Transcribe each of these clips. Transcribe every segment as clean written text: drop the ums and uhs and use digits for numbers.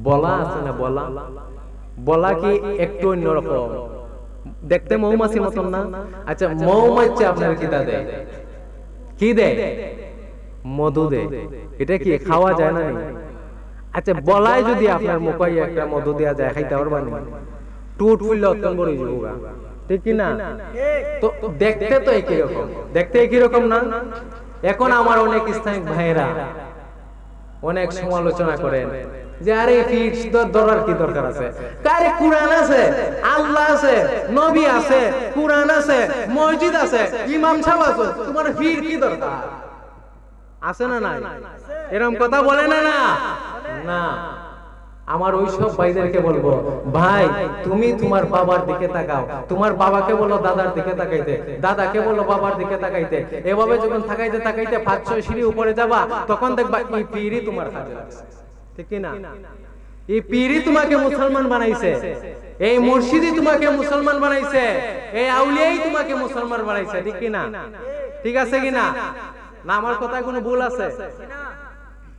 বলা আছে না, বলা বলা কি একটু অন্যরকম, দেখতে মৌমাছির মতন না? আচ্ছা, মৌমাছি আপনার কি তা দেয়? কি দেয়? মধু দেয়। এটা কি খাওয়া যায় না? আচ্ছা, বলাই যদি আপনার মুখাই একটা মধু দেওয়া যায়, খাইতে পারবা না? টুট ফুললে অত্যন্ত বড় যোগা, ঠিক কি না? তো দেখতে তো একই রকম, দেখতে একই রকম না? এখন আমার অনেক ইসলামিক ভাইয়েরা অনেক সমালোচনা করেন যে আরে ফিটস ধরার কি দরকার আছে? কারে কুরআন আছে, আল্লাহ আছে, নবী আছে, কুরআন আছে, মসজিদ আছে, ইমাম সাহেব আছে, তোমার ফির কি দরকার আছে না? নাই এরকম কথা বলে না? না না, আমার ওইসব ভাইদেরকে বলবো, ভাই তুমি তোমার বাবার দিকে তাকাও, তোমার বাবাকে বলো দাদার দিকে তাকাইতে, দাদাকে বলো বাবার দিকে তাকাইতে, এভাবে যখন তাকাইতে তাকাইতে 5-6 সিঁড়ি উপরে যাবা, তখন দেখবা এই পীরই তোমার কাজে লাগছে, ঠিক কি না? এই পীরই তোমাকে মুসলমান বানাইছে, এই মুর্শিদই তোমাকে মুসলমান বানাইছে, এই আউলিয়াই তোমাকে মুসলমান বানাইছে, ঠিক কি না? ঠিক আছে কি না? না আমার কথায় কোনো ভুল আছে?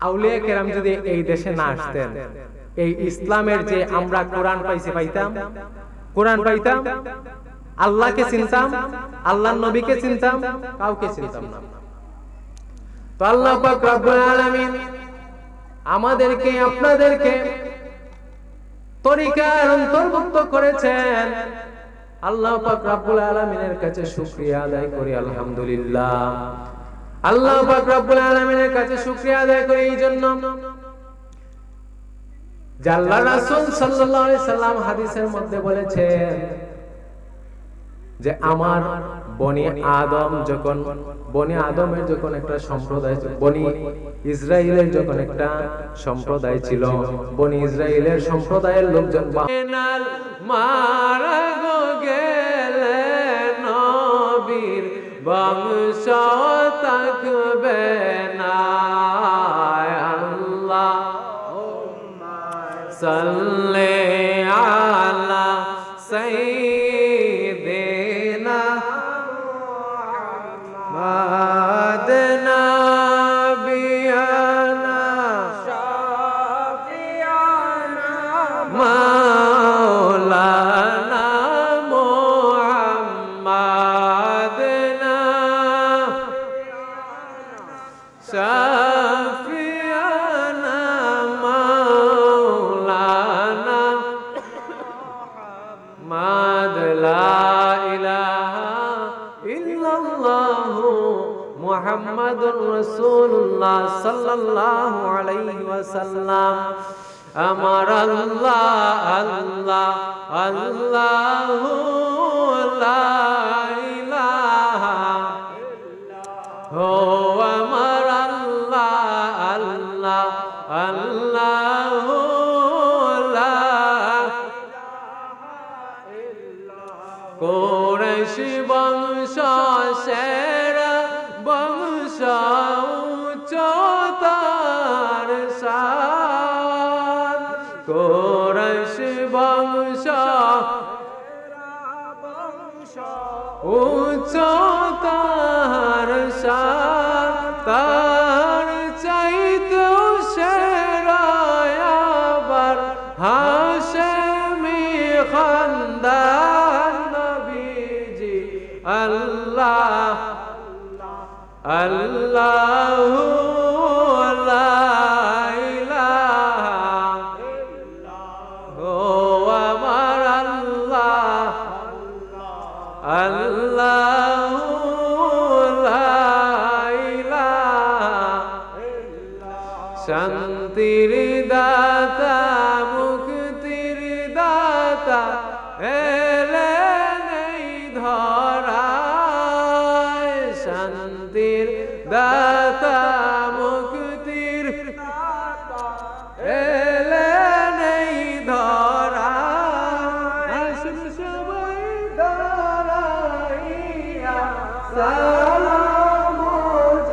আউলিয়া কেরাম যদি এই দেশে না আসতেন, এই ইসলামের যে আমরা কোরআন পাইছি, পাইতাম? কোরআন পাইতাম? আল্লাহকে চিনতাম? আল্লাহর নবীকে চিনতাম? কাউকে চিনতাম না। তো আল্লাহ পাক রব্বুল আলামিন আমাদেরকে আপনাদেরকে তরিকার অন্তর্ভুক্ত করেছেন। আল্লাহ পাক রব্বুল আলামিনের কাছে শুকরিয়া আদায় করি, আলহামদুলিল্লাহ। আল্লাহ পাক রব্বুল আলামিনের কাছে শুকরিয়া আদায় করি এই জন্য যে আল্লাহর রাসূল সাল্লাল্লাহু আলাইহি সাল্লাম হাদিসের মধ্যে বলেছেন যে আমার বনি আদমের যখন একটা সম্প্রদায়, বনি ইসরাইলের যখন একটা সম্প্রদায় ছিল, বনি ইসরাইলের সম্প্রদায়ের লোকজন মারা গেলে নবীর বংশ থাকবে না, আল্লাহ সাল্লি আলা সাইয়্যিদিনা মুহাম্মাদ নাবিয়ানা শাফিয়ানা মাওলানা মুহাম্মাদ শাফিয়ানা মাওলানা মুহাম্মাদ লা ইলাহা ইল্লাল্লাহু মুহাম্মাদুর রাসূলুল্লাহ সাল্লাল্লাহু আলাইহি ওয়াসাল্লাম। আমার আল্লাহ আল্লাহ আল্লাহু লা ইলাহা ও আমার আল্লাহ আল্লাহ আল্লাহু লা কুরাইশ বংশ সেরা বংশ উচ্চতার শান, কুরাইশ বংশ উচ্চতার শান, তার চাইতেও সেরা আবার হাশেমি খানদান নবীজি আল্লাহ আল্লাহু লা ইলাহা ও আমার আল্লাহ আল্লাহু লা ইলাহা শান্তির দাতা মুক্তির দাতা এলেন এই ধরায়, শান্তির দাতা মুক্তির দাতা এলেন এই ধরায়, আসুন সবাই দাঁড়াইয়া সালাম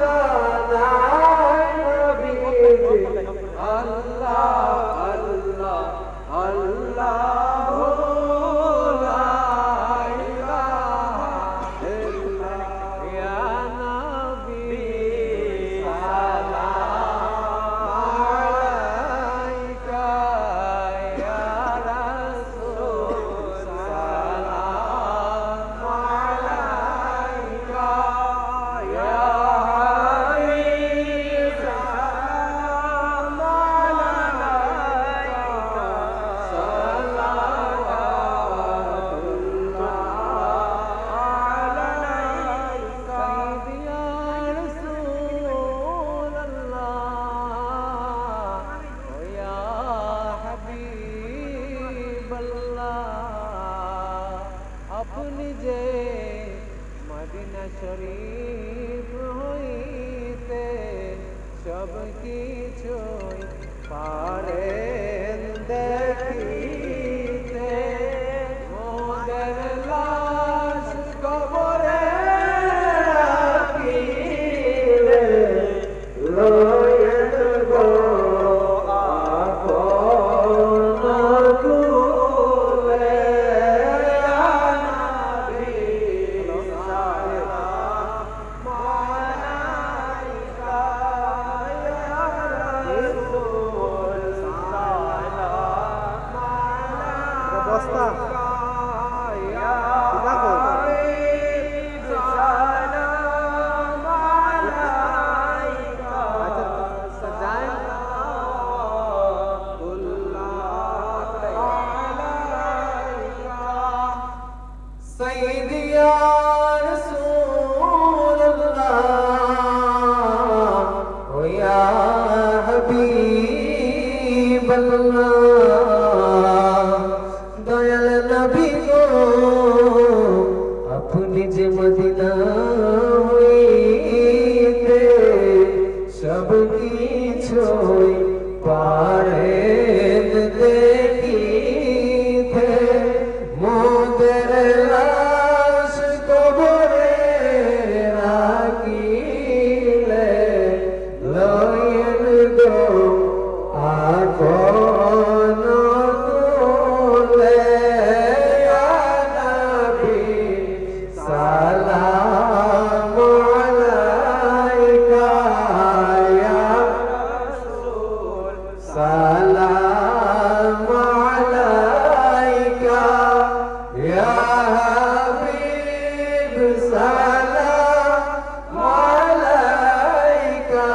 জানাই নবীজি আল্লাহ আল্লাহ আল্লাহু লা ইলাহা ইল্লাল্লাহ ইয়া নবী সালাম আলাইকা শরীফ হইতে সব কিছুই পারেন দেখিতে মোদের লাশ কবরে রাখিলে লয়েন গো আপন কুলে নবী সালাম আলাইকা ইয়া রাসূল সালাম আলাইকা বস্তা ইয়া হাবিব সালাম আলাইকা সজায় سيدي يا رسول الله ويا حبيب الله দয়াল নবী গো আপনি যে মদিনা হইতে সব কিছুই পারেন দেখিতে মোদের লাশ কবরে রাখিলে লয়েন গো আপন কুলে ইয়া নবী সালাম আলাইকা ইয়া রাসূল সালাম আলাইকা ইয়া হাবিব সালাম আলাইকা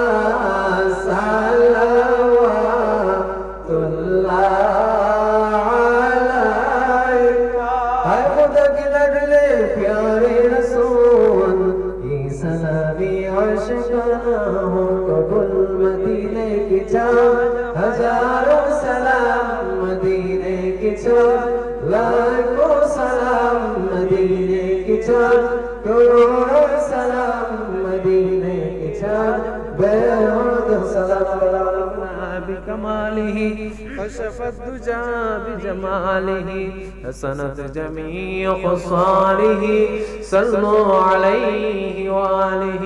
সালাওয়াতুল্লাহ আলাইকা হায় খুদা के लड़ले प्यारे रसूल ये सलामी आशिकाना हो कबूल मदीने की जान हजारों सलाम मदीने की जान लाखों सलाम मदीने की जान करोड़ों सलाम मदीने की जान बेहद सलाम بكماله كشف الدجى بجماله حسنت جميع خصاله صلوا عليه وآله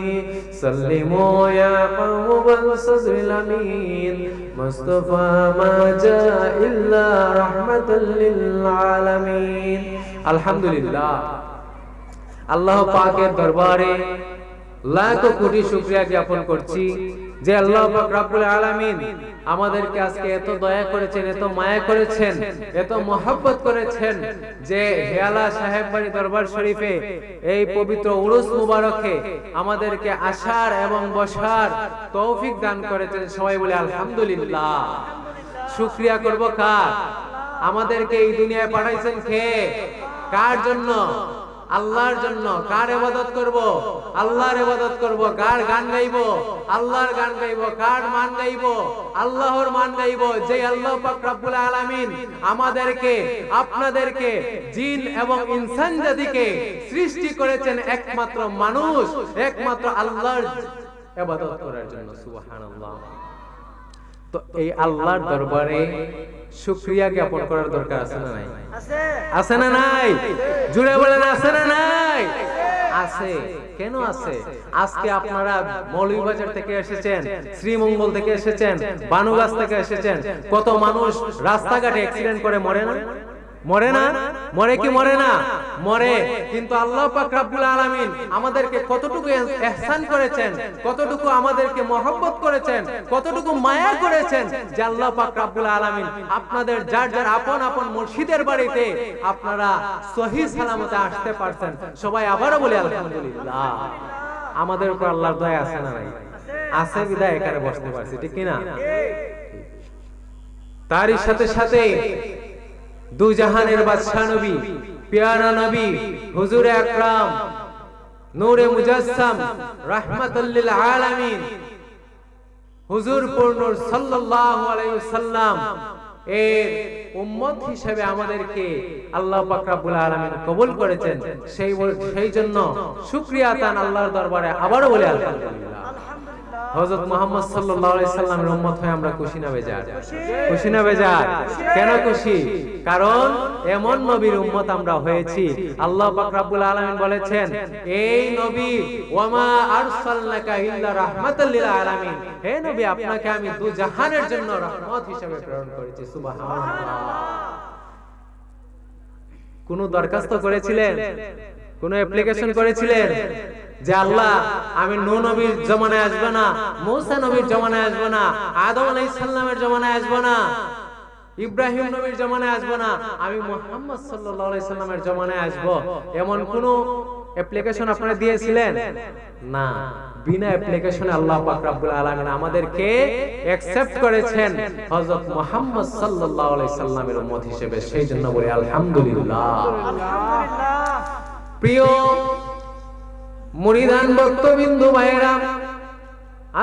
سلموا يا قوم الصدر الأمين مصطفى ما جاء إلا رحمة للعالمين الحمد لله আল্লাহ পাকের দরবারে লাখ কোটি শুকরিয়া জ্ঞাপন করছি যে আল্লাহ পাক রব্বুল আলামিন আমাদেরকে আজকে এত দয়া করেছেন, এত মায়া করেছেন, এত মহব্বত করেছেন যে হেয়ালা সাহেব বাড়ি দরবার শরীফে এই পবিত্র উরুস মুবারকে আমাদেরকে আসার এবং বসার তৌফিক দান করেছেন। সবাই বলে আলহামদুলিল্লাহ। শুকরিয়া করব কার? আমাদেরকে এই দুনিয়ায় পাঠাইছেন কে? কার জন্য? আল্লাহর জন্য। কার ইবাদত করব? আল্লাহর ইবাদত করব। কার গান গাইব? আল্লাহর গান গাইব। কার মান গাইব? আল্লাহর মান গাইব। যে আল্লাহ পাক রব্বুল আলামিন আমাদেরকে, আপনাদেরকে, জিন এবং ইনসান জাতিকে সৃষ্টি করেছেন একমাত্র মানুষ, একমাত্র আল্লাহর ইবাদত করার জন্য। সুবহানাল্লাহ। তো এই আল্লাহর দরবারে শুকরিয়া জ্ঞাপন করার দরকার আছে না নাই? আছে না নাই? জুড়ে বলেন আছে না নাই? আছে। কেন আছে? আজকে আপনারা মৌলভীবাজার থেকে এসেছেন, শ্রীমঙ্গল থেকে এসেছেন, বানুগাছ থেকে এসেছেন। কত মানুষ রাস্তাঘাটে অ্যাক্সিডেন্ট করে মরে না? মরে না? মরে কি মরে না? মরে। কিন্তু আল্লাহ পাক রব্বুল আলামিন আমাদেরকে কতটুকু ইহসান করেছেন, কতটুকু আমাদেরকে মহব্বত করেছেন, কতটুকু মায়া করেছেন যে আল্লাহ পাক রব্বুল আলামিন আপনাদের যার যার আপন আপন মুর্শিদের বাড়িতে আপনারা সহিহ সালামতে আসতে পারছেন। সবাই আবারও বলি আলহামদুলিল্লাহ। আমাদের উপর আল্লাহর দয়া আছে না নাই? আছে বিদায় এখানে বসতে পারছি, ঠিক কি না? তারই সাথে সাথে দু জাহানের বাদশা নবী, প্যারা নবী, হুজুর আকরাম, নূরে মুজাসসাম, রাহমাতুল লিল আলামিন, হুজুর পূর্ণ সাল্লাল্লাহু আলাইহি ওয়াসাল্লাম এর উম্মত হিসেবে আমাদেরকে আল্লাহ পাক রব্বুল আলামিন কবুল করেছেন। সেই জন্য শুকরিয়া তান আল্লাহর দরবারে আবারও বলে আলহামদুলিল্লাহ। হযরত মুহাম্মদ সাল্লাল্লাহু আলাইহি সাল্লামের উম্মত হয়ে আমরা খুশি না বেজার? খুশি না বেজার? কেন খুশি? কারণ এমন নবীর উম্মত আমরা হয়েছি। আল্লাহ পাক রব্বুল আলামিন বলেছেন, এই নবী ওয়ামা আরসালনাকা ইল্লা রাহমাতাল লিল আলামিন, হে নবী আপনাকে আমি দু জাহানের জন্য রহমত হিসেবে প্রেরণ করেছি। সুবহানাল্লাহ। কোন দরখাস্ত করেছিলেন? কোন অ্যাপ্লিকেশন করেছিলেন যে আল্লাহ আমি নূহ নবীর জমানায় আসব না, মূসা নবীর জমানায় আসব না, আদম আলাইহিস সালামের জমানায় আসব না, ইব্রাহিম নবীর জমানায় আসব না, আমি মুহাম্মদ সাল্লাল্লাহু আলাইহি সাল্লামের জমানায় আসব, এমন কোন অ্যাপ্লিকেশন আপনারা দিয়েছিলেন? না। বিনা অ্যাপ্লিকেশনে আল্লাহ পাক রব্বুল আলামিন আমাদেরকে অ্যাকসেপ্ট করেছেন হযরত মুহাম্মদ সাল্লাল্লাহু আলাইহি সাল্লামের উম্মত হিসেবে। সেই জন্য বলি আলহামদুলিল্লাহ। আলহামদুলিল্লাহ। প্রিয় মুরিদান ভক্তবিন্দু ভাইরা,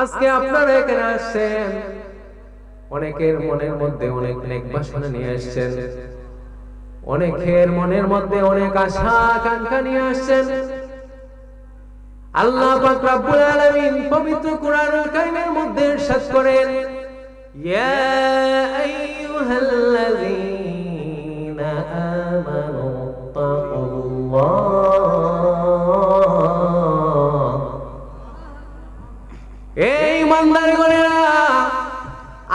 আজকে আপনারা এখানে আসছেন, অনেকের মনের মধ্যে অনেক নেক বাসনা নিয়ে আসছেন, অনেকের মনের মধ্যে অনেক আশা আকাঙ্ক্ষা নিয়ে আসছেন। আল্লাহ পাক রব্বুল আলামিন পবিত্র কোরআনুল কারীমের মধ্যে ইরশাদ করেন, ইয়া আইয়ুহাল্লাযীনা আমানু তাকুল্লাহ, এই ইমানদারগণেরা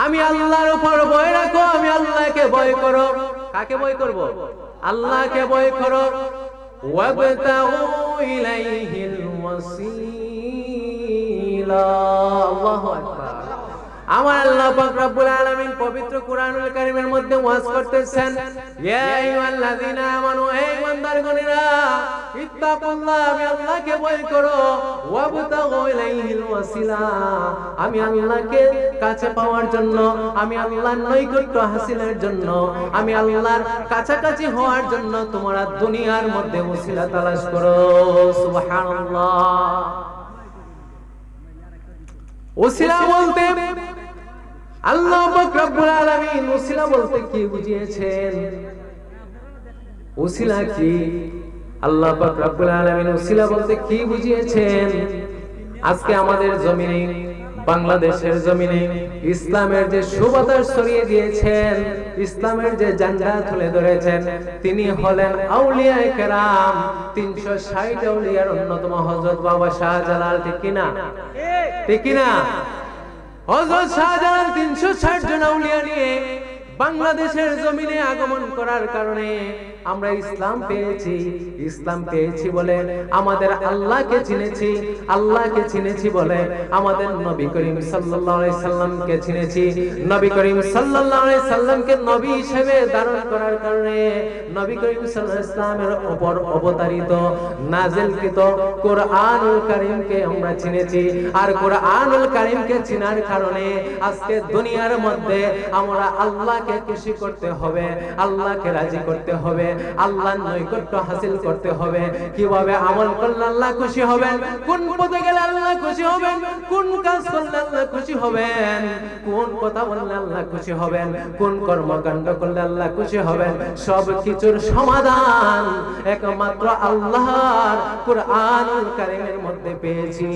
আমি আল্লাহর উপর ভয় রাখো, আমি আল্লাহকে ভয় করো। কাকে ভয় করব? আল্লাহকে ভয় করো। ওয়াবতাগু ইলাইহিল ওয়াসিলা। আল্লাহু আকবার। আমার আল্লাহ পাক রব্বুল আলামিন পবিত্র কোরআনুল কারীমের মধ্যে ওয়াজ করতেছেন, ইয়া আইয়ুহাল্লাযীনা আমানু, হে ঈমানদারগণেরা, ইত্তাকুল্লাহ, আমি আল্লাহকে ভয় করো, ওয়াবতাগু ইলাইহিল ওয়াসিলা, আমি আল্লাহকে কাছে পাওয়ার জন্য, আমি আল্লাহর নৈকট্য হাসিলের জন্য, আমি আল্লাহর কাছাকাছি হওয়ার জন্য তোমরা দুনিয়ার মধ্যে ওসিলা তালাশ করো। সুবহানাল্লাহ। ওসিলা বলতে আল্লাহ পাক রব্বুল আলামিন ওসিলা বলতে কি বুঝিয়েছেন? ওসিলা কি? আল্লাহ পাক রব্বুল আলামিন ওসিলা বলতে কি বুঝিয়েছেন? আজকে আমাদের জমিনে, বাংলাদেশের জমিনে ইসলামের যে সুবাতাস ছড়িয়ে দিয়েছেন, ইসলামের যে ঝান্ডা তুলে ধরেছেন, তিনি হলেন আউলিয়ায়ে কেরাম। 360 আউলিয়ার অন্যতম হযরত বাবা শাহজালাল। ঠিক কিনা? ঠিক কিনা? হযরত শাহজালাল 360 জন আউলিয়া নিয়ে বাংলাদেশের জমিনে আগমন করার কারণে আমরা ইসলাম পেয়েছি। ইসলাম পেয়েছি বলে আমাদের আল্লাহকে চিনেছি, আল্লাহকে চিনেছি বলে আমাদের নবী করিম সাল্লাল্লাহু আলাইহি সাল্লামকে চিনেছি। নবী করিম সাল্লাল্লাহু আলাইহি সাল্লামকে নবী হিসেবে ধারণ করার কারণে নবী করিম সাল্লাল্লাহু আলাইহি সাল্লামের উপর অবতারিত নাযিলকৃত কোরআনুল কারীমকে আমরা চিনেছি। আর কোরআনুল কারীমকে চিনার কারণে আজকে দুনিয়ার মধ্যে আমরা আল্লাহকে খুশি করতে হবে, আল্লাহকে রাজি করতে হবে, আল্লাহর নৈকট্য হাসিল করতে হবে। কিভাবে আমল করলে আল্লাহ খুশি হবেন, কোন পথে গেলে আল্লাহ খুশি হবেন, কোন কাজ করলে আল্লাহ খুশি হবেন, কোন কথা বললে আল্লাহ খুশি হবেন, কোন কর্মকাণ্ড করলে আল্লাহ খুশি হবেন, সব কিছুর সমাধান একমাত্র আল্লাহর কোরআনুল কারীমের মধ্যে পেয়েছি।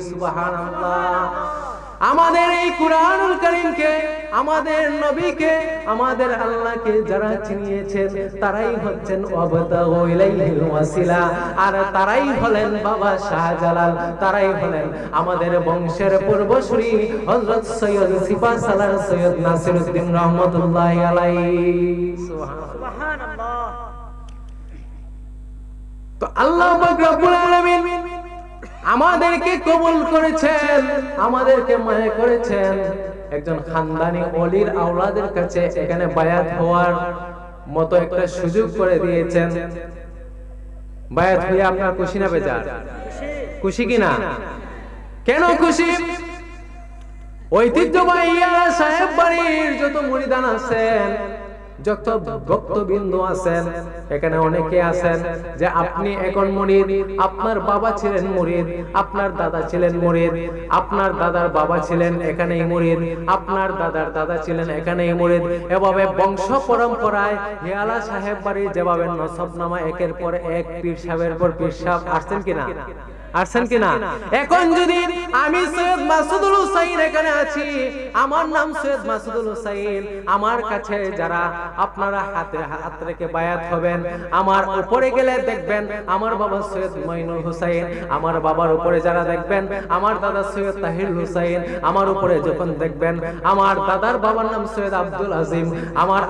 সুবহানাল্লাহ। আমাদের এই কোরআনুল কারীমকে, আমাদের নবীকে, আমাদের আল্লাহকে যারা চিনিয়েছেন তারাই হচ্ছেন ওয়াবতাগু ইলাইহিল ওয়াসিলা। আর তারাই হলেন বাবা শাহজালাল, তারাই হলেন আমাদের বংশের পূর্বসূরি হযরত সৈয়দ সিপাহসালার সৈয়দ নাসিরউদ্দিন রহমাতুল্লাহি আলাইহি। সুবহানাল্লাহ। তো আল্লাহ পাক রব্বুল আলামিন আমাদেরকে কবুল করেছেন, আমাদেরকে মায়া করেছেন। একজন খানদানি ওলির আওলাদের কাছে এখানে বায়াত হওয়ার মতো একটা সুযোগ করে দিয়েছেন। বায়াত হয়ে আপনার খুশি না বেজার? খুশি কিনা? কেন খুশি? ঐতিহ্যবাহী ইয়ারা সাহেব বাড়ির যত মুরিদান আছেন যত ভক্তবৃন্দ আছেন এখানে অনেকে আছেন যে আপনি এখন মুরিদ, আপনার বাবা ছিলেন মুরিদ, আপনার দাদা ছিলেন মুরিদ, আপনার দাদার বাবা ছিলেন এখানেই মুরিদ, আপনার দাদার দাদা ছিলেন এখানেই মুরিদ। এভাবে বংশ পরম্পরায় হিয়ালা সাহেব বাড়ির যেভাবে নসবনামা একের পর এক পীর সাহেবের পর পীর সাহেব আসছেন কিনা, আসছেন কিনা? এখন যদি আমি সৈয়দ মাসুদুল হুসাইন এখানে আছি, আমার নাম সৈয়দ মাসুদুল হুসাইন, আমার কাছে যারা আপনারা হাতে হাত রেখে বায়াত হবেন, আমার উপরে গেলে দেখবেন আমার বাবা সৈয়দ মঈনুল হুসাইন, আমার বাবার উপরে যারা দেখবেন আমার দাদা সৈয়দ তাহির হুসাইন, আমার উপরে যখন দেখবেন আমার দাদার বাবার নাম সৈয়দ আব্দুল আজিম, আমার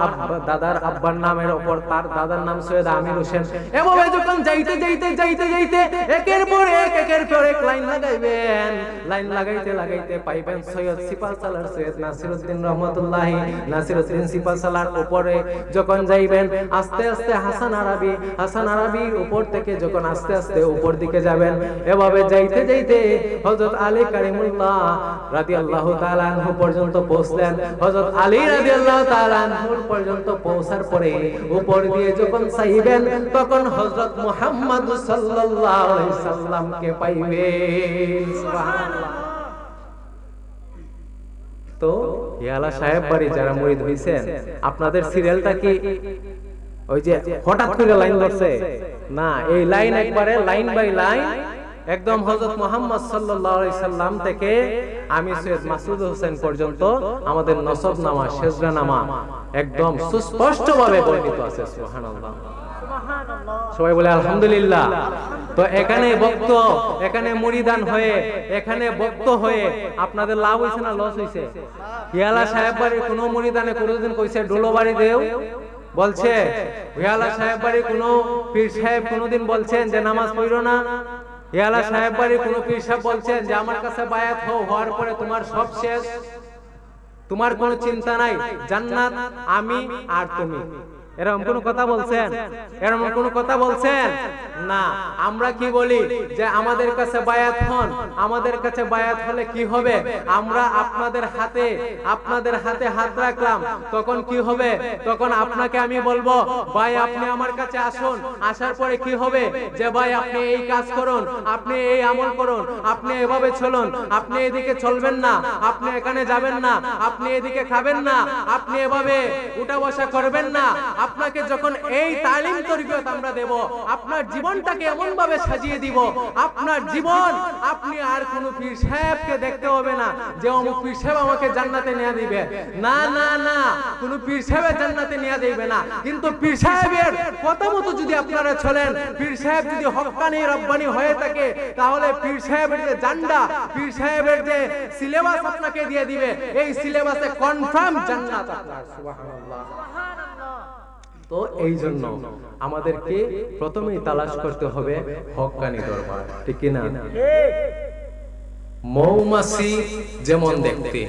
দাদার আব্বার নামের উপর তার দাদার নাম সৈয়দ আমির হোসেন। এভাবে যখন যাইতে যাইতে যাইতে যাইতে একের পর এক লাইন লাগাইবেন, লাইন লাগাইতে লাগাইতে পাইবেন সৈয়দ সিপাহসালার সৈয়দ নাসিরউদ্দিন রহমাতুল্লাহ, নাসিরউদ্দিন সিপাহসালার উপরে যখন যাইবেন আস্তে আস্তে হাসান আরাবি, হাসান আরাবির উপর থেকে যখন আস্তে আস্তে উপর দিকে যাবেন, এভাবে যাইতে যাইতে হযরত আলী কারিমুল্লাহ রাদিয়াল্লাহু তাআলা আনহু পর্যন্ত পৌঁছলেন। হযরত আলী রাদিয়াল্লাহু তাআলা আনহু পর্যন্ত পৌঁছার পরে উপর দিয়ে যখন চাইবেন তখন হযরত মুহাম্মদ সাল্লাল্লাহু আলাইহি সাল্লামকে পাইবেন। সুবহানাল্লাহ। তো হিয়ালা সাহেব বাড়ি যারা মুরিদ হইছেন, আপনাদের সিরিয়ালটা কি ওই যে হঠাৎ করে লাইন ধরছে না? এই লাইন একবারে লাইন বাই লাইন একদম হযরত মুহাম্মদ সাল্লাল্লাহু আলাইহি সাল্লাম থেকে আমি সৈয়দ মাসুদ হোসেন পর্যন্ত আমাদের নসবনামা সেজদানামা একদম সুস্পষ্টভাবে বর্ণিত আছে। সুবহানাল্লাহ, সবাই বলে আলহামদুলিল্লাহ। তো এখানে ভক্ত, এখানে মুরিদান হয়ে, এখানে ভক্ত হয়ে আপনাদের লাভ হইছে না লস হইছে? হিয়ালা সাহেব বাড়ির কোন মুরিদানে কোনদিন কইছে ডোলো বাড়ি দেও? বলছে? হিয়ালা সাহেব বাড়ির কোন পীর সাহেব কোনদিন বলছেন যে নামাজ পড়ো না? হিয়ালা সাহেব বাড়ির কোন পীর সাহেব বলছেন যে আমার কাছে বায়াত হও, হওয়ার পরে তোমার সব শেষ, তোমার কোনো চিন্তা নাই, জান্নাত আমি আর তুমি? এরকম কোন কথা বলছেন? এরকম কোন কথা বলছেন না। আমরা কি বলি যে আমাদের কাছে বায়াত হন, আমাদের কাছে বায়াত হলে কি হবে? আমরা আপনাদের হাতে হাত রাখলাম, তখন কি হবে? তখন আপনাকে আমি বলবো ভাই আপনি আমার কাছে আসুন, আসার পরে কি হবে যে ভাই আপনি এই কাজ করুন, আপনি এই আমল করুন, আপনি এভাবে চলুন, আপনি এদিকে চলবেন না, আপনি এখানে যাবেন না, আপনি এদিকে খাবেন না, আপনি এভাবে উঠা বসা করবেন না। আপনাকে যখন এই তালিম তরবিয়ত আমরা দেব, আপনার জীবনটাকে এমন ভাবে সাজিয়ে দিব, আপনার জীবন আপনি আর কোনো পীর সাহেবকে দেখতে হবে না যে অমুক পীর সাহেব আমাকে জান্নাতে নিয়ে দিবে। না না না, কোনো পীর সাহেব জান্নাতে নিয়ে দিবে না। কিন্তু পীর সাহেবের কথা মতো যদি আপনারা চলেন, পীর সাহেব যদি হক্কানি রব্বানি হয়ে থাকে, তাহলে পীর সাহেবের যে জান্ডা, পীর সাহেবের যে সিলেবাস আপনাকে দিয়ে দিবে, এই সিলেবাসে কনফার্ম জান্নাত আপনার। সুবহানাল্লাহ। তো এই জন্য আমাদেরকে প্রথমেই তালাশ করতে হবে হক্কানি দরবার, ঠিক কি না? মৌমাছি যেমন দেখতে,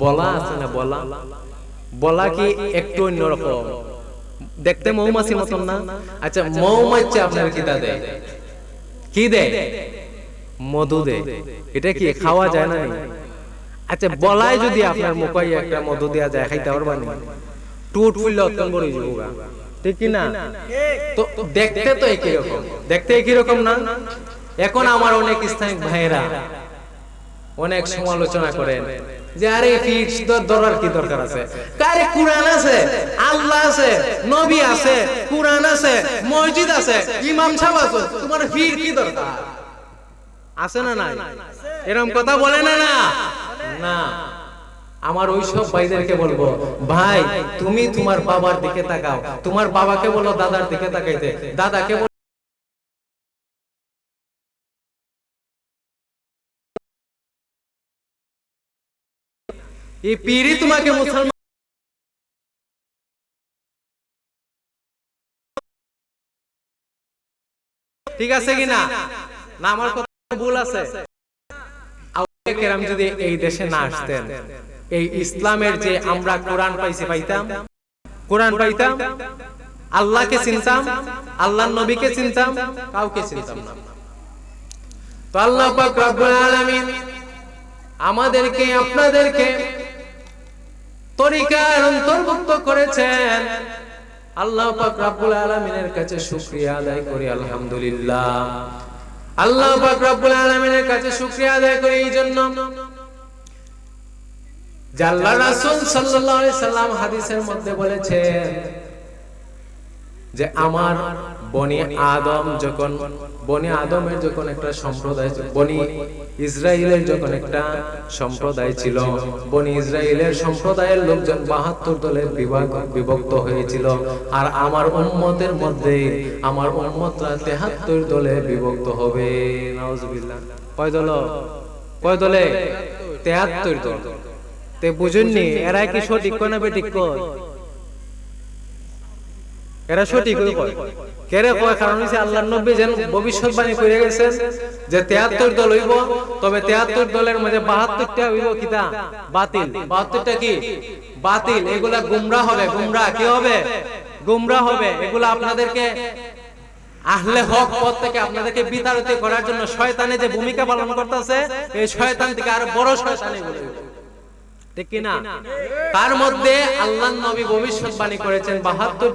বলা আছে না, বলা বলা কি একটু অন্যরকম দেখতে, মৌমাছি মতন না? আচ্ছা, মৌমাছি আপনার কি দেয়? কি দেয়? মধু দেয়। এটা কি খাওয়া যায় না? আচ্ছা, বলায় যদি আপনার মুখে একটা মধু দেয়া যায়, খাইতে পারবেন? টুট ফুললে অত্যন্ত বড় যোগা, ঠিক কি না? তো দেখতে তো একই রকম, দেখতে একই রকম না? এখন আমার অনেক ইসলামিক ভাইয়েরা অনেক সমালোচনা করেন যে আরে পীর দরবার কি দরকার আছে? কারে কুরআন আছে, আল্লাহ আছে, নবী আছে, কুরআন আছে, মসজিদ আছে, ইমাম সাহেব আছে, তোমার পীর কি দরকার? আছে না নাই? এরকম কথা বলে না? না। আমার ওইসব ভাইদেরকে বলবো, ভাই তুমি তোমার বাবার দিকে তাকাও, তোমার বাবাকে বলো দাদার দিকে তাকাইতে, দাদাকে বলো এই পীরই তোমাকে মুসলমান, ঠিক আছে কিনা? না আমার কথা ভুল আছে? আউলিয়া কেরাম যদি এই দেশে না আসতেন, এই ইসলামের যে আমরা কোরআন পাইতাম, কোরআন পাইতাম, আল্লাহকে চিনতাম, আল্লাহর নবীকে চিনতাম, কাউকে চিনতাম না। তো আল্লাহ পাক রব্বুল আলামিন আমাদেরকে আপনাদেরকে তরিকার অন্তর্ভুক্ত করেছেন। আল্লাহ পাক রব্বুল আলামিনের কাছে শুকরিয়া আদায় করি আলহামদুলিল্লাহ। আল্লাহ পাক রব্বুল আলামিনের কাছে শুকরিয়া আদায় করি এই জন্য যে আল্লাহ রাসূল সাল্লাল্লাহু আলাইহি সাল্লাম হাদিসের মধ্যে বলেছেন যে আমার বনি আদমের যখন একটা সম্প্রদায়, বনি ইসরাইলের যখন একটা সম্প্রদায় ছিল, বনি ইসরাইলের সম্প্রদায়ের লোকজন 72 দলে বিভক্ত হয়েছিল। আর আমার উম্মতের মধ্যে আমার উম্মতরা 73 দলে বিভক্ত হবে। নাউজুবিল্লাহ। কয় দলে? 73 দল। তে বুঝুননি এরা কি সঠিক কয় না বেঠিক কয়? এরা সঠিক কয়। কেরে কয়? কারণ হচ্ছে আল্লাহর নবী যেন ভবিষ্যৎবাণী করে গেছেন যে 73 দল হইব, তবে 73 দলের মধ্যে 72টা হইব কিতা? বাতিল। 72টা কি? বাতিল। এগুলা গুমরাহ হবে। কি হবে? গুমরাহ হবে। এগুলা আপনাদেরকে আহলে হক পথ থেকে আপনাদেরকে বিতাড়িত করার জন্য শয়তানে যে ভূমিকা পালন করতেছে, এই শয়তান থেকে আরো বড় শয়তান এগুলো, ঠিক কি না? তার মধ্যে আল্লাহর নবী ভবিষ্যৎবাণী করেছেন 72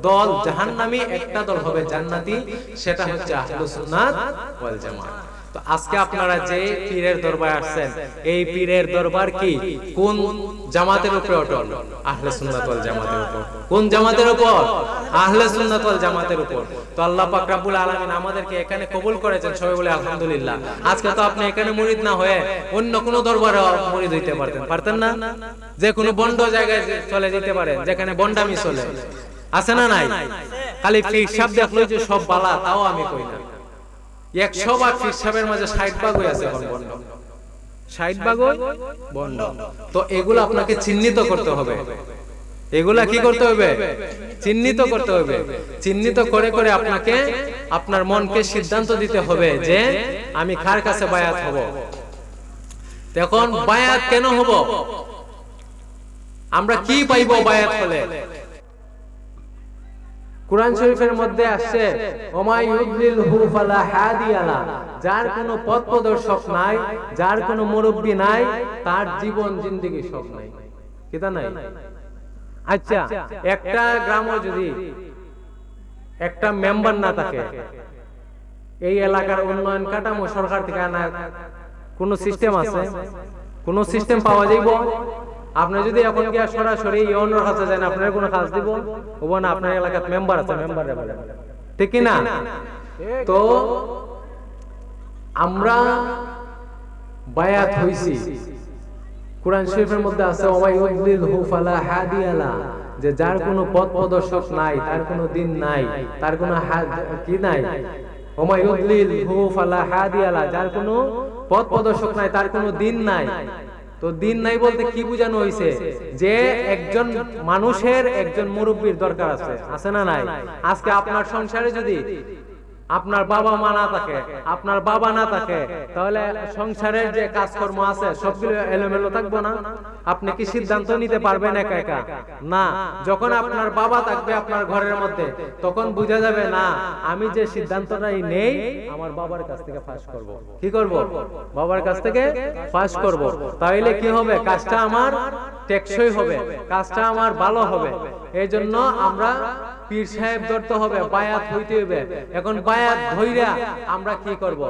দল জাহান্নামী, একটা দল হবে জান্নাতি, সেটা হচ্ছে আহলুস সুন্নাত ওয়াল জামাত। তো আজকে আপনারা যে পীরের দরবারে আসছেন, এই পীরের দরবার কি কোন জামাতের উপরে অটল? আহলে সুন্নাত ওয়াল জামাতের উপর। কোন জামাতের উপর? আহলে সুন্নাত ওয়াল জামাতের উপর। তো আল্লাহ পাক রব্বুল আলামিন আমাদেরকে এখানে কবুল করেছেন, সবাই বলে আলহামদুলিল্লাহ। আজকে তো আপনি এখানে মুরিদ না হয়ে অন্য কোন দরবারে মুরিদ হইতে পারতেন না? যে কোনো বন্ড জায়গায় চলে যেতে পারেন, যেখানে বন্ডামি চলে, আছে না নাই? খালি ফিরসাব দেখলো যে সব বালা, তাও আমি কই না। 100 ভাগ ফিরসাবের মাঝে 60 ভাগই আছে বন্ড, 60 ভাগই বন্ড। তো এগুলো আপনাকে চিহ্নিত করতে হবে। এগুলা কি করতে হবে? চিহ্নিত করতে হবে। চিহ্নিত করে করে আপনাকে আপনার মনকে সিদ্ধান্ত দিতে হবে যে আমি কার কাছে বায়াত হব। তখন বায়াত কেন হব? আমরা কি পাইব বায়াত হলে? কুরআন শরীফের মধ্যে আসছে ওমাই ইউদলিলহু ফালা হাদিয়া লা, যার কোনো পথ প্রদর্শক নাই, যার কোনো মুরব্বি নাই, তার জীবন জিন্দেগি সব নাই। কিতা নাই? আচ্ছা, একটা গ্রামে যদি একটা মেম্বার না থাকে, এই এলাকার উন্নয়ন কাঠামো সরকার থেকে আনা কোন সিস্টেম আছে? কোন সিস্টেম পাওয়া যাইব? আপনি যদি এখন গিয়া সরাসরি ইউনিয়নের কাছে যান, আপনার কোনো কাজ দিব ওব না? আপনার এলাকার মেম্বার আছে, মেম্বারে বলেন, ঠিক কি না? তো আমরা বায়াত হইছি, কুরআন শরীফের মধ্যে আছে ওয়া ইউদলিলহু ফালা হাদিয়া লা, যে যার কোনো পথ প্রদর্শক নাই, তার কোনো দিন নাই, তার কোনো কি নাই। ওয়া ইউদলিলহু ফালা হাদিয়া লা, যার কোনো পথ প্রদর্শক নাই, তার কোনো দিন নাই। তো দিন নাই বলতে কি বোঝানো হইছে? যে একজন মানুষের একজন মুরব্বির দরকার আছে, আছে না নাই? আজকে আপনার সংসারে যদি আপনার বাবা মা না থাকে, আপনার বাবা না থাকে, তাহলে সংসারের যে কাজকর্ম আছে সবগুলো এলোমেলো থাকবো না? আপনি কি সিদ্ধান্ত নিতে পারবেন একা একা? না। যখন আপনার বাবা থাকবে আপনার ঘরের মধ্যে, তখন বোঝা যাবে না আমি যে সিদ্ধান্তটাই নেই আমার বাবার কাছ থেকে ফাঁস করব। কি করব? বাবার কাছ থেকে ফাঁস করব। তাইলে কি হবে? কাজটা আমার টেকসই হবে, কাজটা আমার ভালো হবে। এই জন্য আমরা পীর সাহেব ধরতে হবে, বায়াত হইতে হবে। এখন বায়াত ধইরা আমরা কি করব?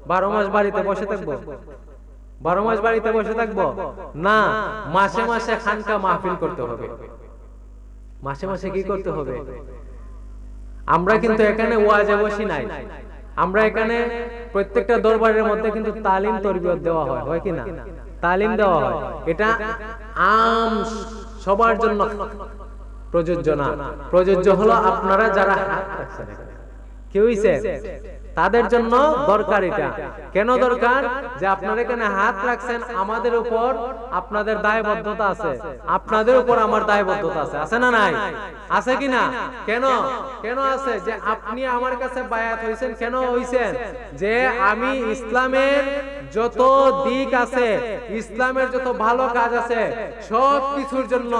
12 মাস বাড়িতে বসে থাকবো? 12 মাস বাড়িতে বসে থাকবো না। মাসে মাসে খানকা মাহফিল করতে হবে। মাসে মাসে কি করতে হবে? আমরা কিন্তু এখানে ওয়াজে বসি নাই, আমরা এখানে প্রত্যেকটা দরবারের মধ্যে কিন্তু তালিম তরবিয়ত দেওয়া হয়, হয় কি না? তালিম দেওয়া হয়। এটা আম সবার জন্য প্রযোজ্য না। প্রযোজ্য হলো আপনারা যারা হাত রাখছেন, কি হইছে? তাদের জন্য দরকার এটা। কেন দরকার? যে আপনারা এখানে হাত রাখছেন, আমাদের উপর আপনাদের দায়বদ্ধতা আছে, আপনাদের উপর আমার দায়বদ্ধতা আছে, আছে না নাই? আছে কি না? কেন কেন আছে? যে আপনি আমার কাছে বায়াত হইছেন, কেন হইছেন? যে আমি ইসলামের যত দিক আছে, ইসলামের যত ভালো কাজ আছে, সব কিছুর জন্য,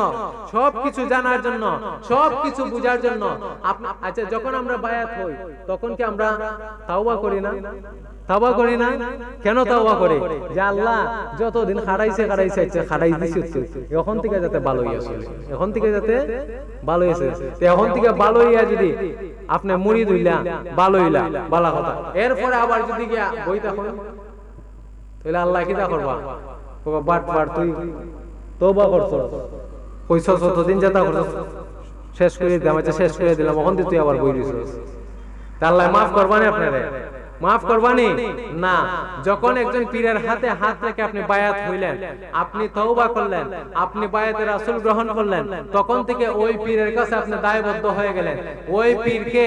সব কিছু জানার জন্য, সব কিছু বুঝার জন্য। আচ্ছা, যখন আমরা বায়াত হই তখন কি আমরা তাওবা করি না? তাওবা করি না? কেন তাওবা করি? যে আল্লাহ যতদিন খাড়াইছে খাড়াই দিছি, এখন থেকে যাতে ভালো হইয়া চলে, এখন থেকে যাতে ভালো হইছে, এখন থেকে ভালো হইয়া যদি আপনি মুড়ি ধুইলা ভালো হইলা ভালো কথা, এরপরে আবার যদি গিয়া বইতা করেন তাহলে আল্লাহ কি তা করবা? বাট বাট তুই তওবা করছ, কইছস যতদিন যেটা করছস শেষ করে দিলাম, আচ্ছা শেষ করে দিলাম, এখন তুই আবার বই দিছস, তা আল্লাহ মাফ করবানি? আপনারে মাফ করবানি না। যখন একজন পীরের হাতে হাত রেখে আপনি বায়াত হইলেন, আপনি তওবা করলেন, আপনি বায়াতের রাসূল গ্রহণ করলেন, তখন থেকে ওই পীরের কাছে আপনি দায়বদ্ধ হয়ে গেলেন। ওই পীরকে,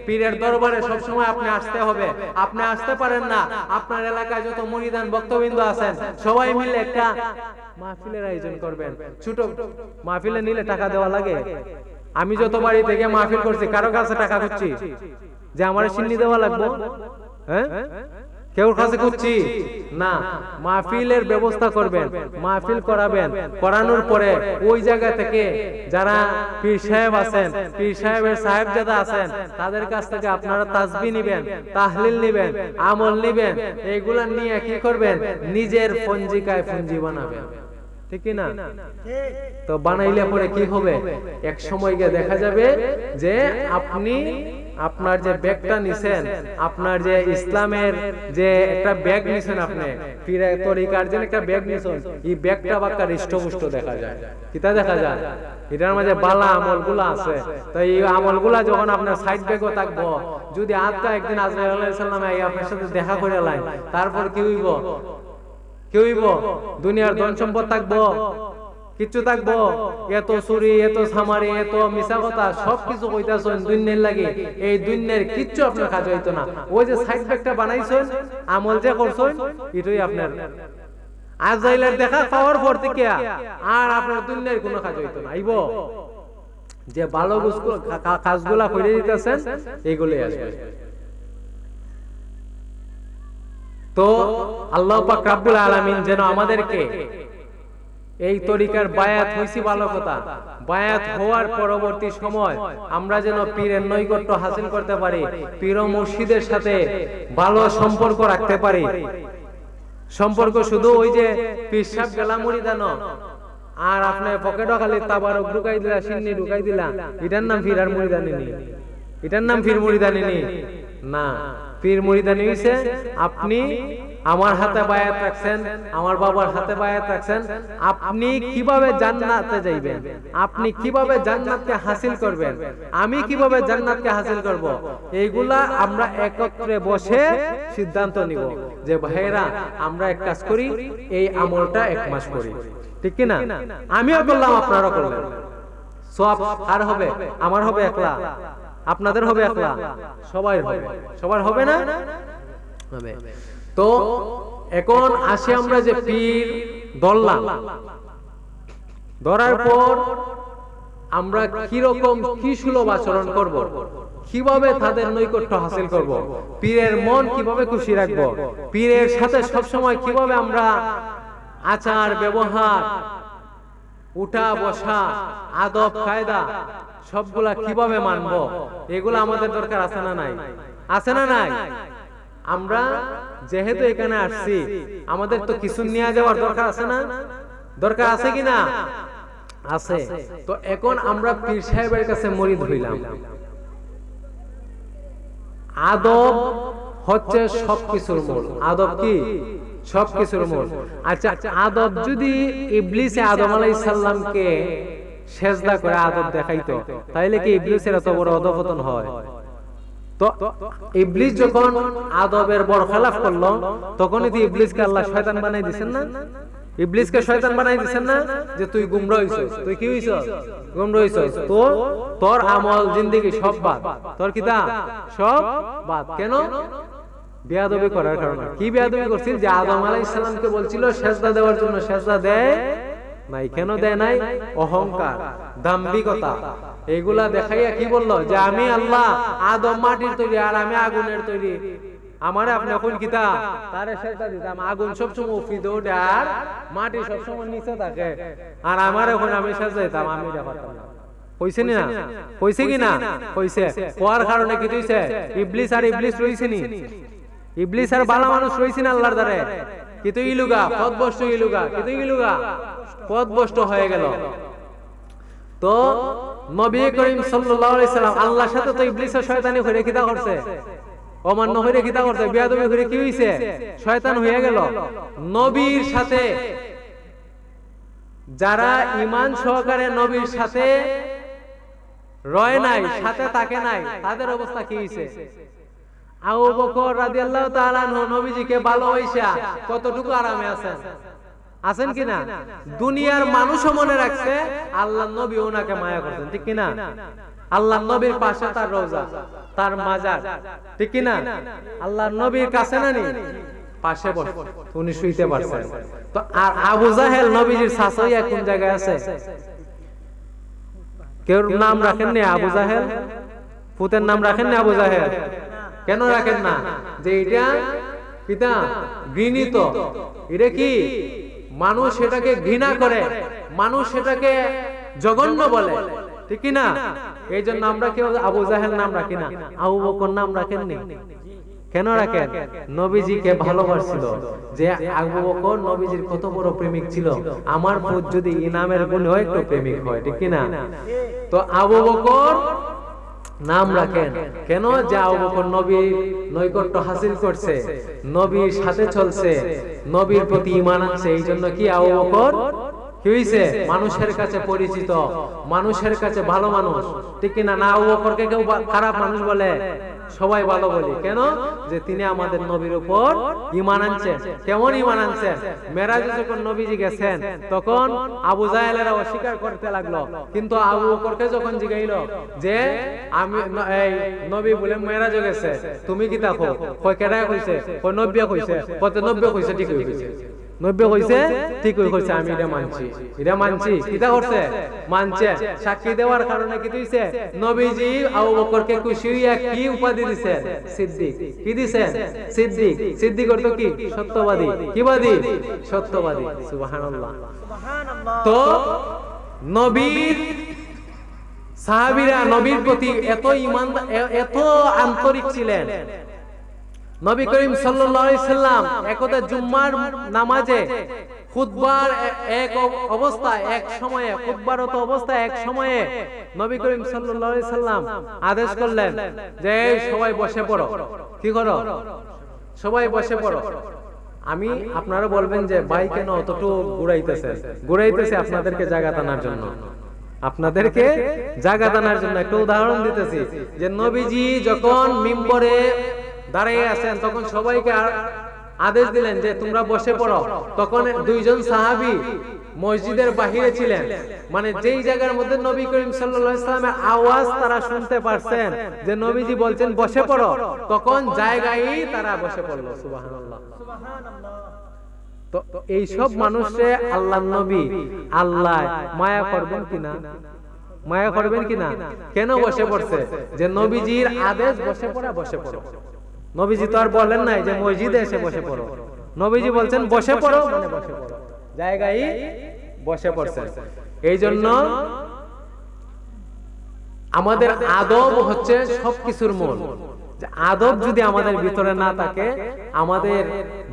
পীরের দরবারে সবসময় আপনি আসতে হবে। আপনি আসতে পারেন না, আপনার এলাকায় যত মুরিদান ভক্তবৃন্দ আছেন সবাই মিলে একটা মাহফিলের আয়োজন করবেন। ছোট মাহফিলে নিলে টাকা দেওয়া লাগে। আমি যত বাড়ি থেকে মাহফিল করছি কারো কাছে টাকা খুঁজছি যে আমার সিন্নি দেওয়া লাগবে? হ্যাঁ, কেউ কাছে খুঁজছি না। মাহফিলের ব্যবস্থা করবেন, মাহফিল করাবেন, করানোর পরে ওই জায়গা থেকে যারা পীর সাহেব আছেন, পীর সাহেবের সাহেবজাদা আছেন, তাদের কাছ থেকে আপনারা তাসবিহ নিবেন, তাহলিল নিবেন, আমল নিবেন, এইগুলা নিয়ে কি করবেন? নিজের পঞ্জিকায় পুঞ্জি বানাবেন, ঠিক না? তো বানাইলে পরে কি হবে? এক সময় গিয়ে দেখা যাবে যে আপনি আপনার যে ব্যাগটা নিছেন, আপনার যে ইসলামের যে একটা ব্যাগ নিছেন, আপনি পীরের তরিকার যে একটা ব্যাগ নিছেন, এই ব্যাগটা বাক্কা হৃষ্টপুষ্ট দেখা যায়। কিতা দেখা যায়? এটার মাঝে বালা আমলগুলা আছে। তো এই আমলগুলা যখন আপনার সাইড ব্যাগও থাকবো, যদি আজকে একদিন আজরাইল আলাইহিস সালাম আপনার সাথে দেখা করে লাই, তারপর কি হইব? কি হইব? দুনিয়ার ধন সম্পদ থাকবো, কিচ্ছু থাকবো? এত চুরি, এত সামারি, এত মিছা কথা সবকিছু কইতাছেন দুনিয়ার লাগে, এই দুনিয়ার কিচ্ছু আপনার কাজ হইতো না। ওই যে সাইড ব্যাগটা বানাইছেন, আমল যে করছেন, এটাই আপনার আজরাইলের দেখা পাওয়ার পর থেকে আর আপনার দুনিয়ার কোনো কাজ হইতো না। আইব যে ভালো কাজগুলা করে দিতেছেন, এইগুলোই আসবে। তো আল্লাহ পাক রব্বুল আলামিন যেন আমাদেরকে এই তরিকার বায়াত হইছি ভালো কথা, বায়াত হওয়ার পরবর্তী সময় আমরা যেন পীরের নৈকট্য হাসিল করতে পারি, পীর ও মুর্শিদের সাথে ভালো সম্পর্ক রাখতে পারি। সম্পর্ক শুধু ওই যে পীর সাহেব গেলা মুরিদানো আর আপনার পকেটও খালি তাবারক ঢুকাই দিলা, সিন্নি ঢুকাই দিলা, এটার নাম পীর আর মুরিদানি নি, এটার নাম পীর মুরিদানি নি না। পীর মুরিদানি হইছে আপনি আমার হাতে বায়াত রাখছেন, আমার বাবার হাতে বায়াত রাখছেন, আপনি কিভাবে জান্নাতে যাইবেন, আপনি কিভাবে জান্নাতকে হাসিল করবেন, আমি কিভাবে জান্নাতকে হাসিল করব, এইগুলা আমরা একত্রে বসে সিদ্ধান্ত নিব যে ভাইরা আমরা এক কাজ করি, এই আমলটা 1 মাস করি, ঠিক কি না? আমিও করলাম, আপনারাও করলেন, সব আর হবে? আমার হবে একলা? আপনাদের হবে একলা? সবাই হবে, সবার হবে না? হবে। তো এখন আসে আমরা যে পীর ধরলাম, ধরার পর আমরা কিরকম কি সুলভ আচরণ করব, কিভাবে তাদের নৈকট্য হাসিল করব, পীরের মন কিভাবে খুশি রাখব, পীরের সাথে সবসময় কিভাবে আমরা আচার ব্যবহার, উঠা বসা, আদব কায়দা সবগুলা কিভাবে মানবো, এগুলা আমাদের দরকার আছে না নাই? আছে না নাই? আমরা যেহেতু এখানে আসছি, আমাদের তো কিছু নিয়ে যাওয়ার দরকার আছে না? দরকার আছে কিনা? আছে। তো এখন আমরা পীর সাহেবের কাছে মুরিদ হইলাম। আদব হচ্ছে সবকিছুর মূল। আদব কি? সবকিছুর মূল। আচ্ছা, আদব যদি ইবলিসে আদম আলাইহিস সালামকে সেজদা করে আদব দেখাইতো, তাইলে কি ইবলিসের এত বড় অধঃপতন হয়? তো ইবলিস যখন আদবের বরখেলাফ করলো, তখনই তো ইবলিসকে আল্লাহ শয়তান বানাই দিবেন না? ইবলিসকে শয়তান বানাই দিবেন না যে তুই গুমরা হইছস, তুই কি হইছস? গুমরা হইছস, তো তোর আমল জিন্দেগি সব বাদ, তোর কিতা সব বাদ। কেন? বেয়াদবি করার কারণে। কি বেয়াদবি করছিল? যে আদম আলাইহিস সালামকে বলছিল সেজদা দেওয়ার জন্য, সেজদা দেয় নাই। কেন দেয় নাই? অহংকার, দাম্ভিকতা, এগুলা দেখাইয়া কি বললো? যে আমি আল্লাহ, আদম মাটির তৈরি আর আমি আগুনের তৈরি, আমারে আপনি এখন কিতা তারে সেজদা দিতাম। আগুন সবসময় উপরে ওঠে আর মাটি সবসময় নিচে থাকে, আর আমার এখন আমি সেজদা দিতাম, আমি এটা পারতাম না। হইছে না? হইছে কি না? হইছে। হওয়ার কারণে কি হইছে? ইবলিস রইছে নি? ইবলিস আর বালা মানুষ রইছে না আল্লাহর দ্বারে? কিন্তু ইলুগা পথভ্রষ্ট হয়ে গেল। তো নবী করিম সাল্লাল্লাহু আলাইহি সাল্লাম আল্লাহর সাথে তো ইবলিস আর শয়তানি করে কিতা করছে? অমান্য হয়ে কিতা করছে? বিয়াদবি করে কি হইছে? শয়তান হয়ে গেল। নবীর সাথে যারা ঈমান সহকারে নবীর সাথে রয় নাই, সাথে থাকে নাই, তাদের অবস্থা কি হইছে? আবু বকর রাদিয়াল্লাহু তাআলা আনহু নবীজিকে ভালোবাসা কতটুকু আরামে আছেন কিনা? দুনিয়ার মানুষও মনে রাখছে আল্লাহর নবী ওনাকে মায়া করতেন, ঠিক কিনা? আল্লাহর নবীর পাশে তার রওজা, তার মাজার, ঠিক কিনা? আল্লাহর নবীর কাছে না নি পাশে বসে উনি শুইতে পারছেন। তো আর আবু জাহেল নবীজির চাচা কোন জায়গায় আছে? কেউ নাম রাখেন না আবু জাহেল? পুতের নাম রাখেন না আবু জাহেল? কেন রাখেন না? যে এটা পিতা ঘৃণিত, এটা কি মানুষ সেটাকে ঘৃণা করে, মানুষ সেটাকে জঘন্য বলে, ঠিক না? এই জন্য আমরা কেউ আবু জাহেল নাম রাখি না, আবু বকর নাম রাখেননি। কেন রাখেন? নবীজিকে ভালোবাসছিল। যে আবু বকর নবীজির কত বড় প্রেমিক ছিল। আমার পুত যদি ইনামের গুণে হয় একটু প্রেমিক হয়, ঠিক কিনা? তো আবু বকর নাম রাখেন কেন? যে আবু বকর নবীর নৈকট্য হাসিল করছে, নবীর সাথে চলছে, নবীর প্রতি ঈমান আনছে। এই জন্য কি আবু বকর কি হইছে? মানুষের কাছে পরিচিত, মানুষের কাছে ভালো মানুষ, ঠিক কিনা? না আবু বকরকে কেউ খারাপ মানুষ বলে? সবাই ভালো বলি। কেন? যে তিনি আমাদের নবীর উপর ঈমান আনছেন। কেমন ঈমান আনছেন? মেরাজে যখন নবীজি গেছেন তখন আবু জাহেলেরা অস্বীকার করতে লাগলো, কিন্তু আবু বকরকে যখন জিগাইলো যে আমি এই নবী বলে মেরাজে গেছে, তুমি কি দেখো? কয় কেডা কইছে? কয় নবী কইছে। কত নবী কইছে? ঠিক হইছে, নবী কইছে, ঠিক হইছে, আমি এটা মানছি। কিটা করছে? মানছে। সাক্ষী দেওয়ার কারণে কি হইছে? নবীজি আবু বকরকে খুশি হইয়া কি উপাধি দিয়েছেন? সিদ্দিক। কি দিয়েছেন? সিদ্দিক। সিদ্দিক অর্থ কি? সত্যবাদী। কি বাদী? সত্যবাদী। সুবহানাল্লাহ। তো নবীর সাহাবীরা নবীর প্রতি এত ঈমান, এত আন্তরিক ছিলেন। নবী করিম সাল্লাল্লাহু আলাইহি সাল্লাম একদা জুম্মার নামাজে খুতবার এক অবস্থায়, এক সময়ে খুতবারত অবস্থায় এক সময়ে নবী করিম সাল্লাল্লাহু আলাইহি সাল্লাম আদেশ করলেন যে সবাই বসে পড়ো। কি করো? সবাই বসে পড়ো। আমি আপনারা বলবেন যে ভাই কেন অতটুকু ঘুরাইতেছে আপনাদেরকে জায়গা টানার জন্য, আপনাদেরকে জায়গা টানার জন্য। একটা উদাহরণ দিতেছি যে নবীজি যখন মিম্বরে দাঁড়িয়ে আছেন তখন সবাইকে আদেশ দিলেন যে তোমরা বসে পড়ো। তখন দুইজন সাহাবী মসজিদের বাহিরে ছিলেন, মানে যেই জায়গার মধ্যে নবী করিম সাল্লাল্লাহু আলাইহি সাল্লামের আওয়াজ তারা শুনতে পারছেন যে নবীজি বলছেন বসে পড়ো, তখন জায়গায় তারা বসে পড়লো। সুবহানাল্লাহ। তো এই সব মানুষে আল্লাহর নবী আল্লাহ মায়া করবেন কিনা? মায়া করবেন কিনা? কেন বসে পড়ছে? যে নবীজির আদেশ বসে পড়ো। নবীজি তো আর বলেন নাই যে মসজিদে এসে বসে পড়ো। নবীজি বলছেন বসে পড়ো, মানে বসে পড়ো, জায়গায় বসে পড়ছেন। এই জন্য আমাদের আদব হচ্ছে সবকিছুর মূল। আদব যদি আমাদের ভিতরে না থাকে, আমাদের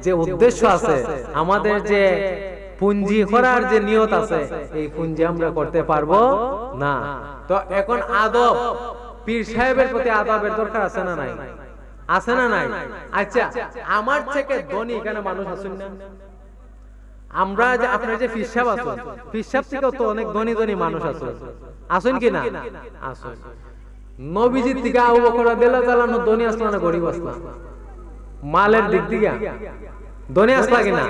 যে উদ্দেশ্য আছে, আমাদের যে পুঞ্জি করার যে নিয়ত আছে, এই পুঞ্জি আমরা করতে পারবো না। তো এখন আদব, পীর সাহেবের প্রতি আদবের দরকার আছে না নাই? আছে না নাই? আচ্ছা, আমার থেকে ধনী এখানে মানুষ আছেন না? আমরা যে আপনার যে পীর সাহেব আছেন, পীর সাহেব থেকেও তো অনেক ধনী মানুষ আছেন কিনা? আছেন। নবীজির থেকে আবু বকর রাদিয়াল্লাহু তাআলা ধনী আসলা না গরিব আসলা? মালের দিক থেকে ধনী আসলা কিনা?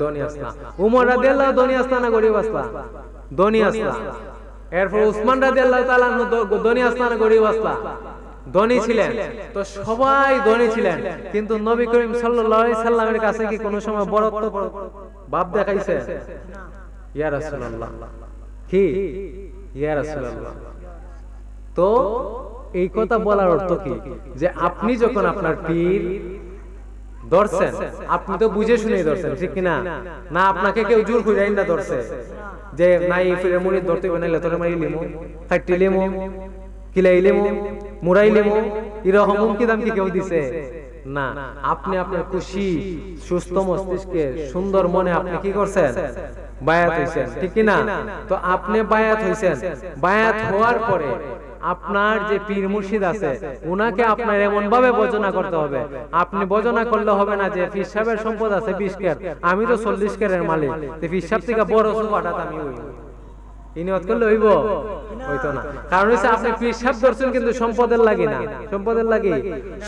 ধনী আসলা। উমর রাদিয়াল্লাহু ধনী আসলা না গরিব আসলা? ধনী আসলা। এরপর উসমান রাদিয়াল্লাহু তাআলা ধনী আসলা না গরিব আসলা? ধনী ছিলেন। তো সবাই ধনী ছিলেন, কিন্তু নবী করিম সাল্লাল্লাহু আলাইহি সাল্লামের কাছে কি কোনো সময় বড়ত্ব ভাব দেখাইছে? ইয়া রাসূলুল্লাহ। কি? ইয়া রাসূলুল্লাহ। তো এই কথা বলার অর্থ কি? যে আপনি যখন আপনার পীর ধরছেন, আপনি তো বুঝে শুনেই ধরছেন, ঠিক কিনা? না আপনাকে কেউ জোর করে না ধরছে যে নাই ফিরে মুড়ি ধরতে হবে, নাইলে তোরে মারি লিমু, কাটি লিমু, কিলাই লিমু, মুড়াই লিমু, এরকম হুমকি দামকি কেউ দিছে না। আপনি আপনার খুশি সুস্থ মস্তিষ্কে সুন্দর মনে আপনি কি করছেন? বায়াত হইছেন, ঠিক কিনা? তো আপনি বায়াত হইছেন, বায়াত হওয়ার পরে আপনার যে পীর মুর্শিদ আছে উনাকে আপনার এমন ভাবে বর্জনা করতে হবে, আপনি বর্জনা করলে হবে না যে পীর সাহেবের সম্পদ আছে 20 কের, আমি তো 40 কেরের মালিক, তো পীর সাহেব থেকে বড় সুপাটা আমি হই, ইনিয়ত করলে হইব? হইতো না। কারণ হচ্ছে আপনি পীর সাহেব ধরছেন কিন্তু সম্পদের লাগি না, সম্পদের লাগি,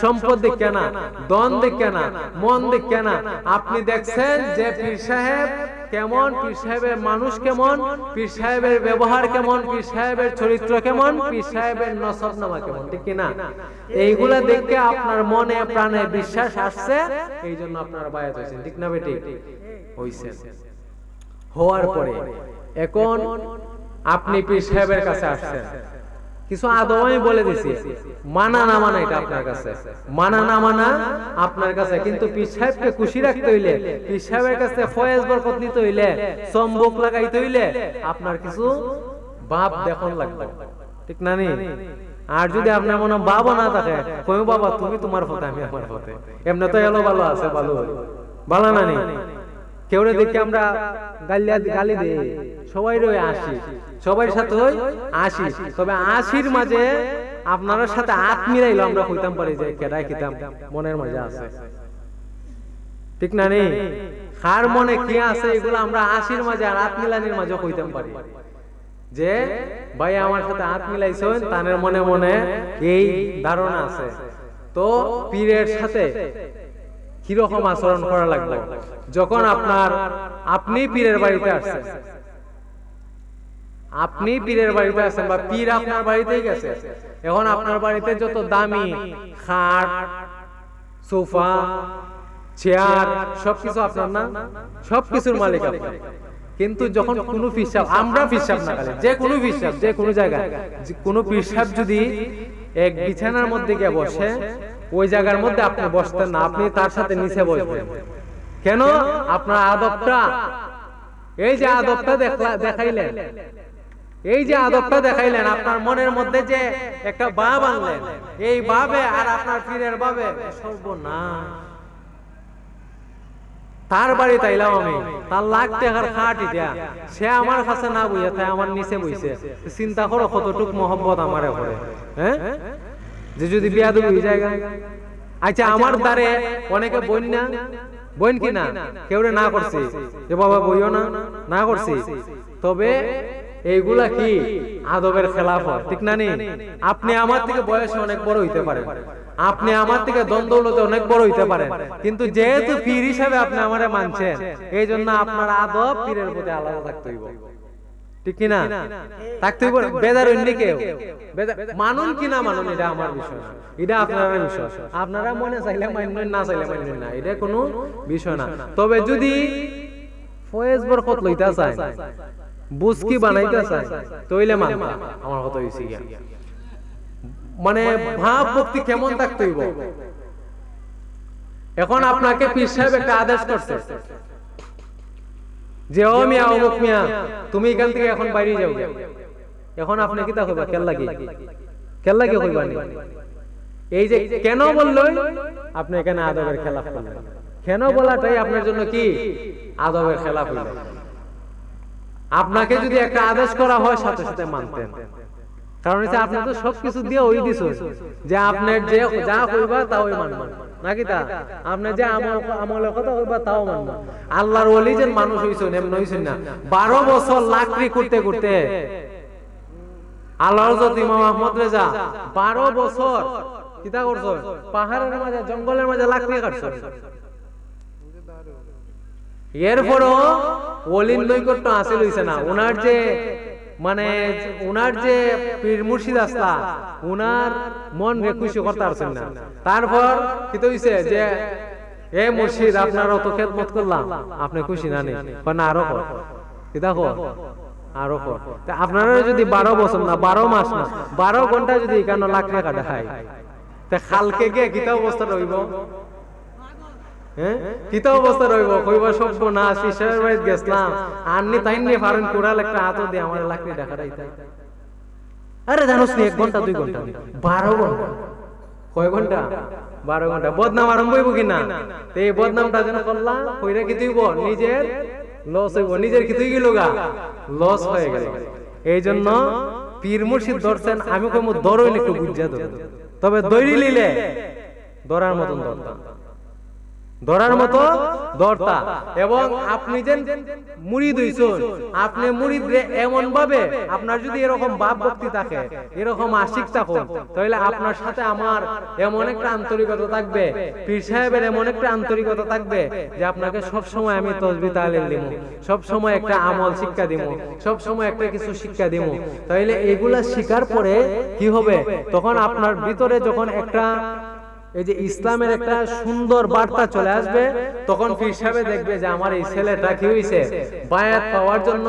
সম্পদ দেখে না, দন দেখে না, মন দেখে না, আপনি দেখছেন যে পীর সাহেব কেমন, পীর সাহেবের মানুষ কেমন, পীর সাহেবের ব্যবহার কেমন, পীর সাহেবের চরিত্র কেমন, পীর সাহেবের নসবনামা কেমন, ঠিক কিনা? এইগুলা দেখে আপনার মনে প্রাণে বিশ্বাস আসছে, এই জন্য আপনার বায়াত হয়েছেন, ঠিক না বেটি? হইছে। হওয়ার পরে এখন আপনি পীর সাহেবের কাছে আসছেন, কিছু আদব আমি বলে দিছি, মানা না মানা এটা আপনার কাছে, মানা না মানা আপনার কাছে, কিন্তু পীর সাহেবকে খুশি রাখতে হইলে, পীর সাহেবের কাছে ফয়েজ বরকত নিতে হইলে, চম্বক লাগাইতে হইলে আপনার কিছু ভাব দেখন লাগবে, ঠিক না নি? আর যদি আপনার মনে বাবা না থাকে, কই বাবা তুমি তোমার পথে আমি আমার পথে, এমনি তো এলো ভালো আছে, ভালো ভালো না নি? কেউ দেখে আমরা গালি দিই, সবাই রয়ে আসি, সবার সাথে আসি, তবে আশির মাঝে আপনার সাথে হাত মিলাইলো আমরা কইতাম পারি যে কেডাই কিতাম মনের মাঝে আছে, ঠিক না নি? কার মনে কি আছে এগুলো আমরা আশির মাঝে আর হাত মিলানির মাঝে কইতাম পারি যে ভাই আমার সাথে হাত মিলাইছেন, তাদের মনে মনে এই ধারণা আছে। তো পীরের সাথে কিরকম আচরণ করা লাগবে? যখন আপনি পীরের বাড়িতে আসছেন, আপনি পীরের বাড়িতে আছেন বা পীর আপনার বাড়িতেই গেছে, এখন আপনার বাড়িতে যত দামি খাট, সোফা, চেয়ার সবকিছু আপনার না, সবকিছুর মালিক আপনি। কিন্তু যখন কোনো পিসাব, আমরা পিসাব না খালি, যে কোনো পিসাব, যে কোনো জায়গায় কোনো পিসাব যদি এক বিছানার মধ্যে গিয়ে বসে, ওই জায়গার মধ্যে আপনি বসতেন না, আপনি তার সাথে নিচে বসবেন। কেন? আপনার আদবটা, এই যে আদবটা দেখাইলেন, এই যে আদবটা দেখাইলেন, আপনার মনের মধ্যে যে একটা ভাব আনলেন, এই ভাবে আর আপনার পীরের ভাবে সর্বনাশ। তার বাড়ি তাইলাম আমি, তার লাখ টাকার খাটি দেয়া, সে আমার কাছে না বইয়া তাই আমার নিচে বইছে, চিন্তা করো কতটুক মহব্বত আমার করে, হ্যাঁ? যে যদি বিয়া দেবো জায়গা, আচ্ছা আমার দ্বারে অনেকে বইন না, বইন কিনা কেউ না করছি যে বাবা বইও না, না করছি, তবে এইগুলা কি আদবের খেলাফ, ঠিক না নি? আপনি আমার থেকে বয়সে অনেক বড় হইতে পারেন, আপনি আমার থেকে দ্বন্দ্বলতে অনেক বড় হইতে পারেন, কিন্তু যেহেতু পীর হিসাবে আপনি আমারে মানছেন, এই জন্য আপনার আদব পীরের প্রতি আলাদা থাকতে হইব, ঠিক কিনা? থাকতে হইব। বেদার অন্য কেউ মানুন কিনা মানুন এটা আমার বিষয় না, এটা আপনারা বিষয়, আপনারা মনে চাইলে মানবেন, না চাইলে মানবেন না, এটা কোনো বিষয় না। তবে যদি ফয়েজ বরকত লইতা চায়, বুঝকি বানাইতে চায়, তইলে মানবা, আমার কথা হইছে গিয়া, মানে ভাব ভক্তি কেমন থাকতে হইব। এখন আপনাকে পীর সাহেব একটা আদেশ করছে যে ও মিয়া, অমুক মিয়া, তুমি এখান থেকে এখন বাইরে যাও, এখন আপনি কি তা কইবা? কেন লাগি, কেন লাগি কইবা নি? এই যে কেন বললেন, আপনি এখানে আদবের খেলাফ করলেন, কেন বলাটাই আপনার জন্য কি আদবের খেলাফ হইল। আপনাকে যদি একটা আদেশ করা হয় সাথে সাথে মানতেন, কারণ হচ্ছে আপনি তো সবকিছু দিয়ে ওই দিছ যে আপনার যে যা কইবা তা ওই মানবেন, নাকি তা আপনি যে আমলের কথা কইবা তাও মানবেন। আল্লাহর ওলি যে মানুষ হইছেন এমন হইছেন না, 12 বছর লাকড়ি করতে করতে আল্লাহর হযরত ইমাম আহমদ রেজা 12 বছর কিতা করছেন, পাহাড়ের মাঝে জঙ্গলের মাঝে লাকড়ি কাটছেন। এরপরও ওলির নৈকট্য হাসিল হইছে না, ওনার যে মানে উনার যে পীর মুর্শিদ আসলা, উনার মন রে খুশি করতে পারছেন না। তারপর কি তো হইছে যে এ মুর্শিদ আপনার অত খেদমত করলাম, আপনি খুশি না নেই, না আরো কর, কি দেখো আরো কর। আপনারা যদি 12 বছর না 12 মাস না 12 ঘন্টা যদি 51 লাখ টাকা দেখায়, তা খালকে গিয়ে কিতা অবস্থাটা হইব? হ্যাঁ কিতা অবস্থা রইব, কইবা সব না শিশার বাড়ি গেছলাম আননি তাইনি ফারেন কুড়াল একটা হাতও দিয়ে আমার লাকড়ি টাকা রাইতা। আরে জানোস নি 1 ঘন্টা 2 ঘন্টা 12 ঘন্টা, কয় ঘন্টা 12 ঘন্টা বদনাম আরম্ভ হইব কিনা। তো এই বদনামটা যেন করলা কইরা কি তুইব নিজের লস হইব, নিজের কি তুই গেল গা লস হয়ে গেল। এই জন্য পীর মুর্শিদ ধরছেন, আমি কইম দরইলে একটু বুঝা ধর, তবে দইরি লিলে ধরার মতন ধরতাম, ধরার মতো দরতা। এবং আপনি যে মুরিদ হইছেন, আপনি মুরিদ রে এমন ভাবে, আপনার যদি এরকম ভাব ভক্তি থাকে, এরকম আশিক থাকুন, তাহলে আপনার সাথে আমার এমন একটা আন্তরিকতা থাকবে, পীর সাহেবের এমন একটা আন্তরিকতা থাকবে যে আপনাকে সব সময় আমি তাসবিহ তাহলিল দিব, সব সময় একটা আমল শিক্ষা দিব, সব সময় একটা কিছু শিক্ষা দিব। তাহলে এগুলা শিকার পরে কি হবে, তখন আপনার ভিতরে যখন একটা এই যে ইসলামের একটা সুন্দর বার্তা চলে আসবে, তখন পীর সাহেব দেখবে যে আমার এই ছেলেটা কি হইছে বায়াত পাওয়ার জন্য,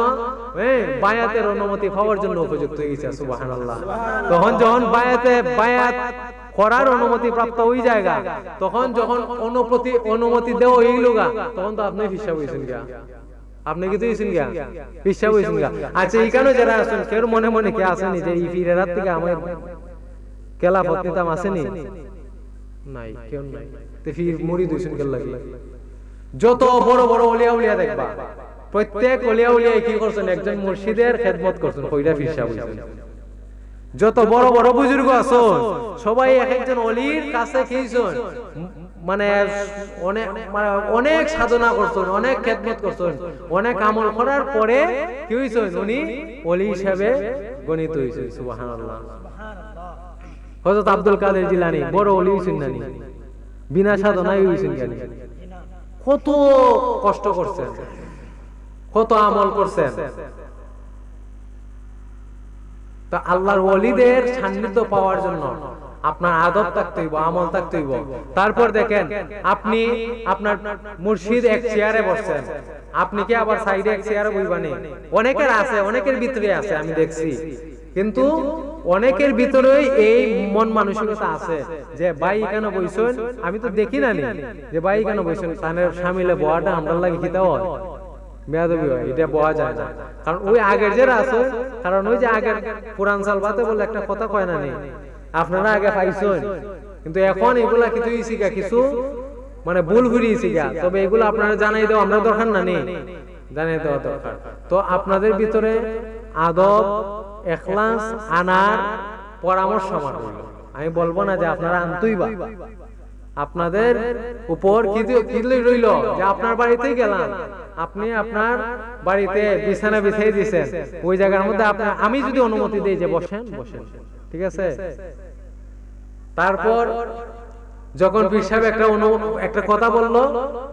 বায়াতের অনুমতি পাওয়ার জন্য উপযুক্ত হয়েছে। সুবহানাল্লাহ। তখন যখন বায়াত করার অনুমতি প্রাপ্ত ওই জায়গা, তখন যখন অনুমতি দেওয়া এই লোগা, তখন তো আপনি পীর সাহেব হইছেন গা, আপনি কি তুইছেন গা পীর সাহেব হইছেন গা। আচ্ছা এইখানে যারা আছেন, কেউ মনে মনে কে আসেনি যে এই পীরের হাত থেকে আমার খেলাফত নিতাম, আসেনি? নাই, কেউ নাই। তে ফির মুরিদ হইছেন কেন লাগি? যত বড় বড় ওলিয়া উলিয়া দেখবা, প্রত্যেক ওলিয়া উলিয়া কি করছেন, একজন মুর্শিদের খেদমত করছেন, কইরা পীর সাহেব হইছেন। যত বড় বড় বুজুর্গ আছেন, সবাই এক একজন ওলির কাছে কি হইছেন, মানে অনেক সাধনা করছেন, অনেক খেদমত করছেন, অনেক আমল করার পরে কি হইছেন, উনি ওলি হিসেবে গণিত হইছেন। সুবহানাল্লাহ। হযরত আব্দুল কাদের জিলানী বড় ওলি হইছেন না, বিনা সাধনায় হইছেন কেন? কত কষ্ট করছেন, কত আমল করছেন। তো আল্লাহর ওলিদের সান্নিধ্য পাওয়ার জন্য আপনার আদব থাকতে হইব, আমল থাকতে হইব। তারপর দেখেন, আপনি আপনার মুর্শিদ এক চেয়ারে বসছেন, আপনি কি আবার সাইডে এক চেয়ারে বইবানি? অনেকের আছে, অনেকের ভিতরে আছে, আমি দেখছি। কিন্তু অনেকের ভিতরেই এই মন মানসিকতা আছে যে ভাই কেন বইছেন, আমি তো দেখি না যে ভাই কেন বইছেন, তানের সামিলে বয়াটা আমরা লাগে কি দাও বেয়াদবি হয়, এটা বয়া যায় না। কারণ ওই আগের যারা আছে, কারণ ওই যে আগের পুরান সাল বাতে বলে একটা কথা কয় না, নেই আপনারা আগে পাইছেন, কিন্তু এখন এগুলা কিছুই শিখা কিছু মানে ভুল ঘুরিয়েছি গা। তবে এগুলো আপনারা জানাই দেওয়া আমরা দরকার না, নেই জানাই দেওয়া দরকার। তো আপনাদের ভিতরে আদব ইখলাস আনার পরামর্শ আমার হইল। আমি বলবো না যে আপনারা আনতই বা, আপনাদের উপর কি রইল যে আপনার বাড়িতেই গেলাম, আপনি আপনার বাড়িতে বিছানা বিছাই দিয়েছেন, ওই জায়গার মধ্যে আপনার আমি যদি অনুমতি দেই যে বসেন বসেন, ঠিক আছে। তারপর যখন পীর সাহেব একটা কথা বললো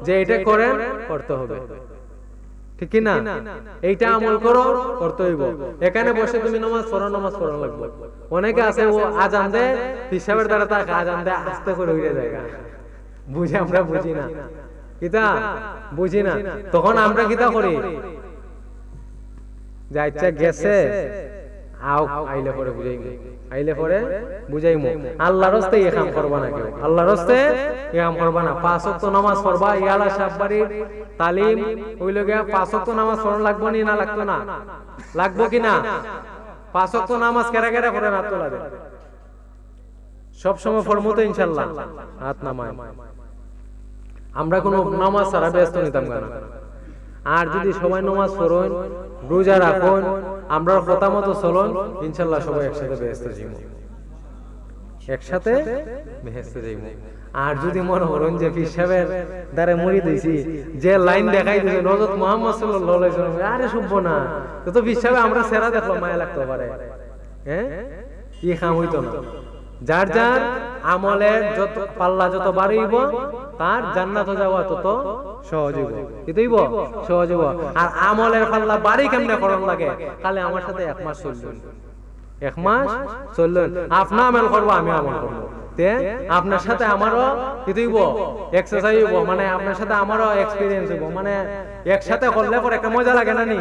যে এটা করেন, করতে হবে, ঠিক না, এইটা আমল করো, করতে হইব। এখানে বসে তুমি নামাজ পড়া লাগবে। অনেকে আছে ও আজান দেয়, পীর সাহেবের দ্বারা তাকে আজান দেয়, আস্তে করে উড়ে যায়, বুঝে আমরা বুঝি না, কিতা বুঝি না। তখন আমরা কিতা করি, যা ইচ্ছা গেছে আইলে পরে বুঝাইমু। আল্লাহর রাস্তে এই কাম করবা না, কেউ আল্লাহর রাস্তে এই কাম করবা না। 5 ওয়াক্ত নামাজ পড়বা, ইয়ালা সাববাড়ির তালিম ওই লগে 5 ওয়াক্ত নামাজ পড়া লাগবো নি না লাগতো না, লাগবো কি না? 5 ওয়াক্ত নামাজ কেরা কেরা পড়ে হাত তোলা দেয়, সব সময় পড়মু তো ইনশাআল্লাহ, হাত নামায়। আমরা কোনো নামাজ ছাড়া ব্যস্ত নিতাম না। আর যদি সবাই নামাজ পড়েন, রোজা রাখুন, আমরা কথা মতো চলুন, ইনশাআল্লাহ সবাই একসাথে বেহেশতে যাইব, একসাথে বেহেশতে যাইব। আর যদি মনে করেন যে পীর সাহেবের দ্বারা মুরিদ হইছি, যে লাইন দেখাই দিয়েছেন হযরত মুহাম্মদ সাল্লাল্লাহু আলাইহি ওয়াসাল্লাম, আরে শুনবো না তো পীর সাহেব আমরা সেরা দেখলো মায়া লাগতে পারে, হ্যাঁ ই কাম হইতো না। যার যার আমলের যত পাল্লা যত বাড়াইব, তার জান্নাত যাওয়া তত সহজ হইব, কি হইব সহজ হইব। আর আমলের পাল্লা বাড়ি কেমনে করন লাগে, তাহলে আমার সাথে 1 মাস চললেন, 1 মাস চললেন, আপনি আমল করবো, আমি আমল করবো, আপনার সাথে আমারও কি হইব এক্সারসাইজ হইব, মানে আপনার সাথে আমারও এক্সপেরিয়েন্স হইব, মানে একসাথে করলে পরে একটা মজা লাগে না নি?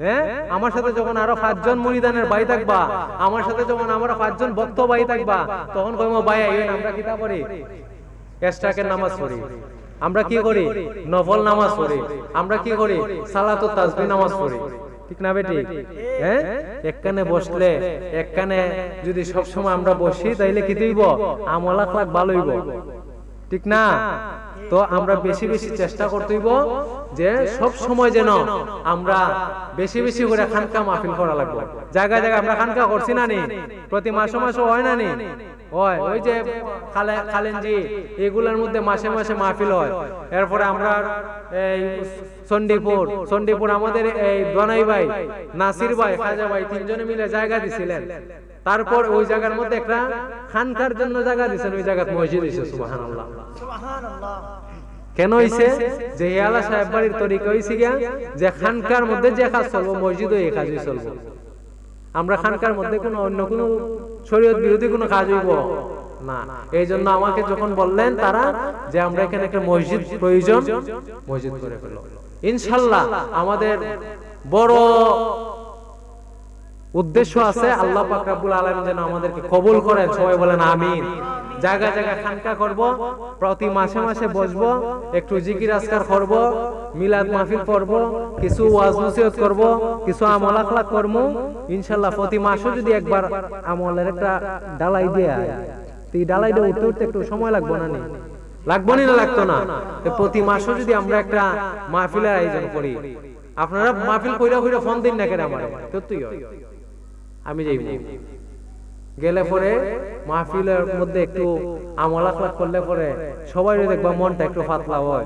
হ্যাঁ, আমার সাথে যখন আরো 5 জন মুরিদানের ভাই থাকবা, আমার সাথে যখন আমরা 5 জন ভক্ত ভাই থাকবা, তখন কইমো ভাই আইন আমরা কিতা করি, এস্টাকের নামাজ পড়ি, আমরা কি করি? নফল নামাজ পড়ি। আমরা কি করি? সালাত ও তাসবিহ নামাজ পড়ি। ঠিক না বেটি? হ্যাঁ, একখানে বসলে, একখানে যদি সব সময় আমরা বসি তাইলে কি হইব? আমল আখলাক ভালো হইব। ঠিক না? তো আমরা বেশি বেশি চেষ্টা করতে হইব যে সব সময় যেন আমরা বেশি বেশি করে খানকা মাহফিল করা লাগবে। জায়গায় জায়গায় আমরা খানকা করছি না নি? প্রতি মাসে মাসে হয় না নি? হয়। ওই যে খালেনজি এগুলোর মধ্যে মাসে মাসে মাহফিল হয়। এরপরে আমরা এই চণ্ডীপুর আমাদের এই দনাই ভাই, নাসির ভাই, খাজা ভাই তিনজনে মিলে জায়গা দিছিলেন। তারপর ওই জায়গার মধ্যে একটা খানকার জন্য জায়গা দিয়েছেন, ওই জায়গায় মসজিদ হইছে। সুবহানাল্লাহ। কেন হইছে? যে হিয়ালা সাহেব বাড়ির তরিকা হইছে গিয়া যে খানকার মধ্যে যে কাজ চলবো মসজিদও এই কাজই চলবো। আমরা খানকার মধ্যে কোনো অন্য কোনো শরীয়ত বিরোধী কোনো কাজ হইব না। এই জন্য আমাকে যখন বললেন তারা যে আমরা এখানে একটা মসজিদ প্রয়োজন, মসজিদ করে ফেলো। ইনশাআল্লাহ আমাদের বড় উদ্দেশ্য আছে, আল্লাহ পাক রব্বুল আলামিন যেন আমাদেরকে কবুল করেন। সবাই বলেন আমিন। জায়গা জায়গা খানকা করব, প্রতি মাসে মাসে বসবো, একটু জিকির আজকার করব, মিলাদ মাহফিল করব, কিছু ওয়াজ নসিহত করব, কিছু আমল আখলাক করব। ইনশাআল্লাহ প্রতি মাসে যদি একবার আমলের একটা ডালাই দেয়া, এই ডালাইটা উঠতে উঠতে একটু সময় লাগবে না? লাগবে না? লাগতো না? প্রতি মাসে যদি আমরা একটা মাহফিলের আয়োজন করি, আপনারা মাহফিল কইরা কইরা ফোন দিন না কেন আমার? সত্যি আমি যাইব গেলে পরে মাহফিলের মধ্যে একটু আমল আখলাক করলে পরে সবাই দেখবা মনটা একটু পাতলা হয়।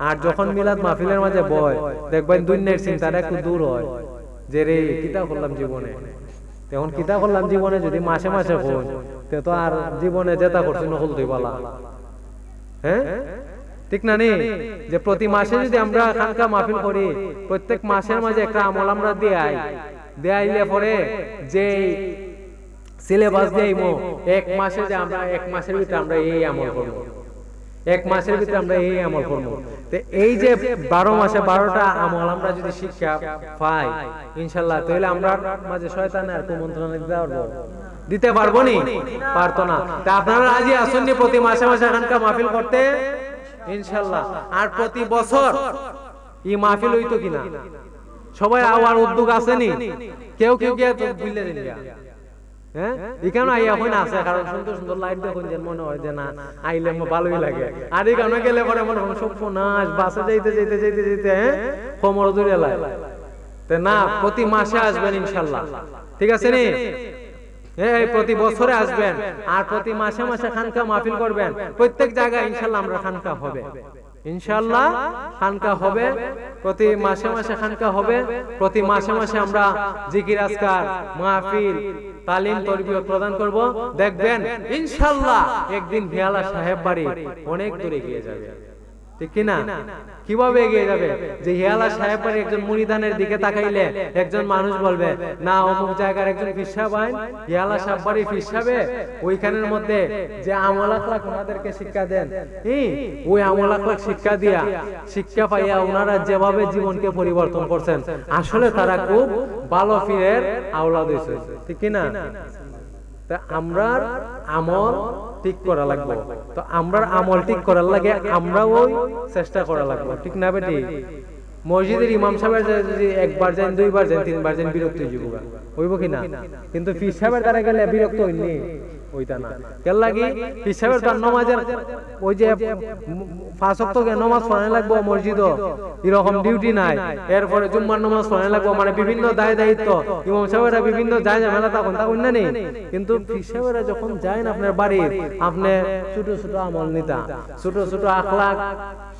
আর যখন মিলাদ মাহফিলের মাঝে বয় দেখবেন দুনিয়ার চিন্তাটা একটু দূর হয়, যে রে কিতা করলাম জীবনে। তখন কিতা করলাম জীবনে যদি মাসে মাসে হই, তো আর জীবনে যেটা করছি নকল তুই বলা। হ্যাঁ, ঠিক না নি? যে প্রতি মাসে যদি আমরা খানকা মাহফিল করি, প্রত্যেক মাসের মাঝে একটা আমল আমরা দেয়াইলে পরে যে সিলেবাস দেইমো, এক মাসে যে আমরা এক মাসের ভিতরে আমরা এই আমল করব, এক মাসের ভিতরে আমরা এই আমল করব। তো এই যে 12 মাসে 12টা আমল আমরা যদি শিক্ষা পাই ইনশাআল্লাহ, তাহলে আমরা মাঝে শয়তানের আর কুমন্ত্রণা দিতে পারবো নি? পারতো না। তা আপনারা আজই আসুন নি প্রতি মাসে মাসে খানকা মাহফিল করতে ইনশাআল্লাহ। আর প্রতি বছর এই মাহফিল হইতো কিনা সবাই আওয়ার উদ্যোগ আসেনি? কেউ কেউ গিয়ে তো বুঝলে দিন গিয়া। হ্যাঁ, এখানে আইয়া হয় না আছে, কারণ সুন্দর সুন্দর লাইট দেখুন যে মনে হয় যে না আইলে ভালোই লাগে। আর এখানে গেলে পরে মনে হয় সব নাচ বাসে যাইতে যাইতে যাইতে যাইতে হ্যাঁ কোমর দূরে লাগে। তো না, প্রতি মাসে আসবেন ইনশাআল্লাহ। ঠিক আছে নি? এই প্রতি বছরে আসবেন আর প্রতি মাসে মাসে খানকা মাহফিল করবেন। প্রত্যেক জায়গায় ইনশাআল্লাহ আমরা খানকা হবে, ইনশাআল্লাহ খানকা হবে। প্রতি মাসে মাসে খানকা হবে। প্রতি মাসে মাসে আমরা জিকির আজকার মাহফিল তালিম তরবিয়ত প্রদান করব। দেখবেন ইনশাআল্লাহ একদিন ভিয়ালা সাহেব বাড়ি অনেক দূরে এগিয়ে যাবে। ঠিক কি না? কিভাবে এগিয়ে যাবে? যে হিয়ালা সাহেব বাড়ি একজন মুরিদানের দিকে তাকাইলে একজন মানুষ বলবে না অমুক জায়গার একজন পীর সাহেব আইন, হিয়ালা সাহেব বাড়ি পীর সাহেবে ওইখানের মধ্যে যে আমল আখলাক ওনাদেরকে শিক্ষা দেন, ওই আমল আখলাক শিক্ষা দিয়া শিক্ষা পাইয়া ওনারা যেভাবে জীবনকে পরিবর্তন করছেন, আসলে তারা খুব ভালো পীরের আওলাদ হয়েছে। ঠিক কি না? তা আমরা আমল ঠিক করা লাগবে। তো আমরা আমল ঠিক করার লাগে আমরা ওই চেষ্টা করা লাগবে। ঠিক না বেটি? মসজিদের ইমাম সাহেবের যদি একবার যান, দুইবার যান, তিনবার যান, বিরক্ত হইব কিনা? কিন্তু পীর সাহেবের দ্বারা গেলে বিরক্ত হইনি ওইটা না। কেন লাগি? পীর সাহেবের তার নামাজের ওই যে 5 ওয়াক্ত নামাজ পড়ানো লাগবে মসজিদও, এরকম ডিউটি নাই। এরপরে জুম্মার নামাজ পড়ানো লাগবে, মানে বিভিন্ন দায় দায়িত্ব ইমাম সাহেবেরা বিভিন্ন যায় ঝামেলা তখন না নেই। কিন্তু পীর সাহেবেরা যখন যায় আপনার বাড়ির, আপনি ছোট ছোট আমল নিতা, ছোট ছোট আখলাক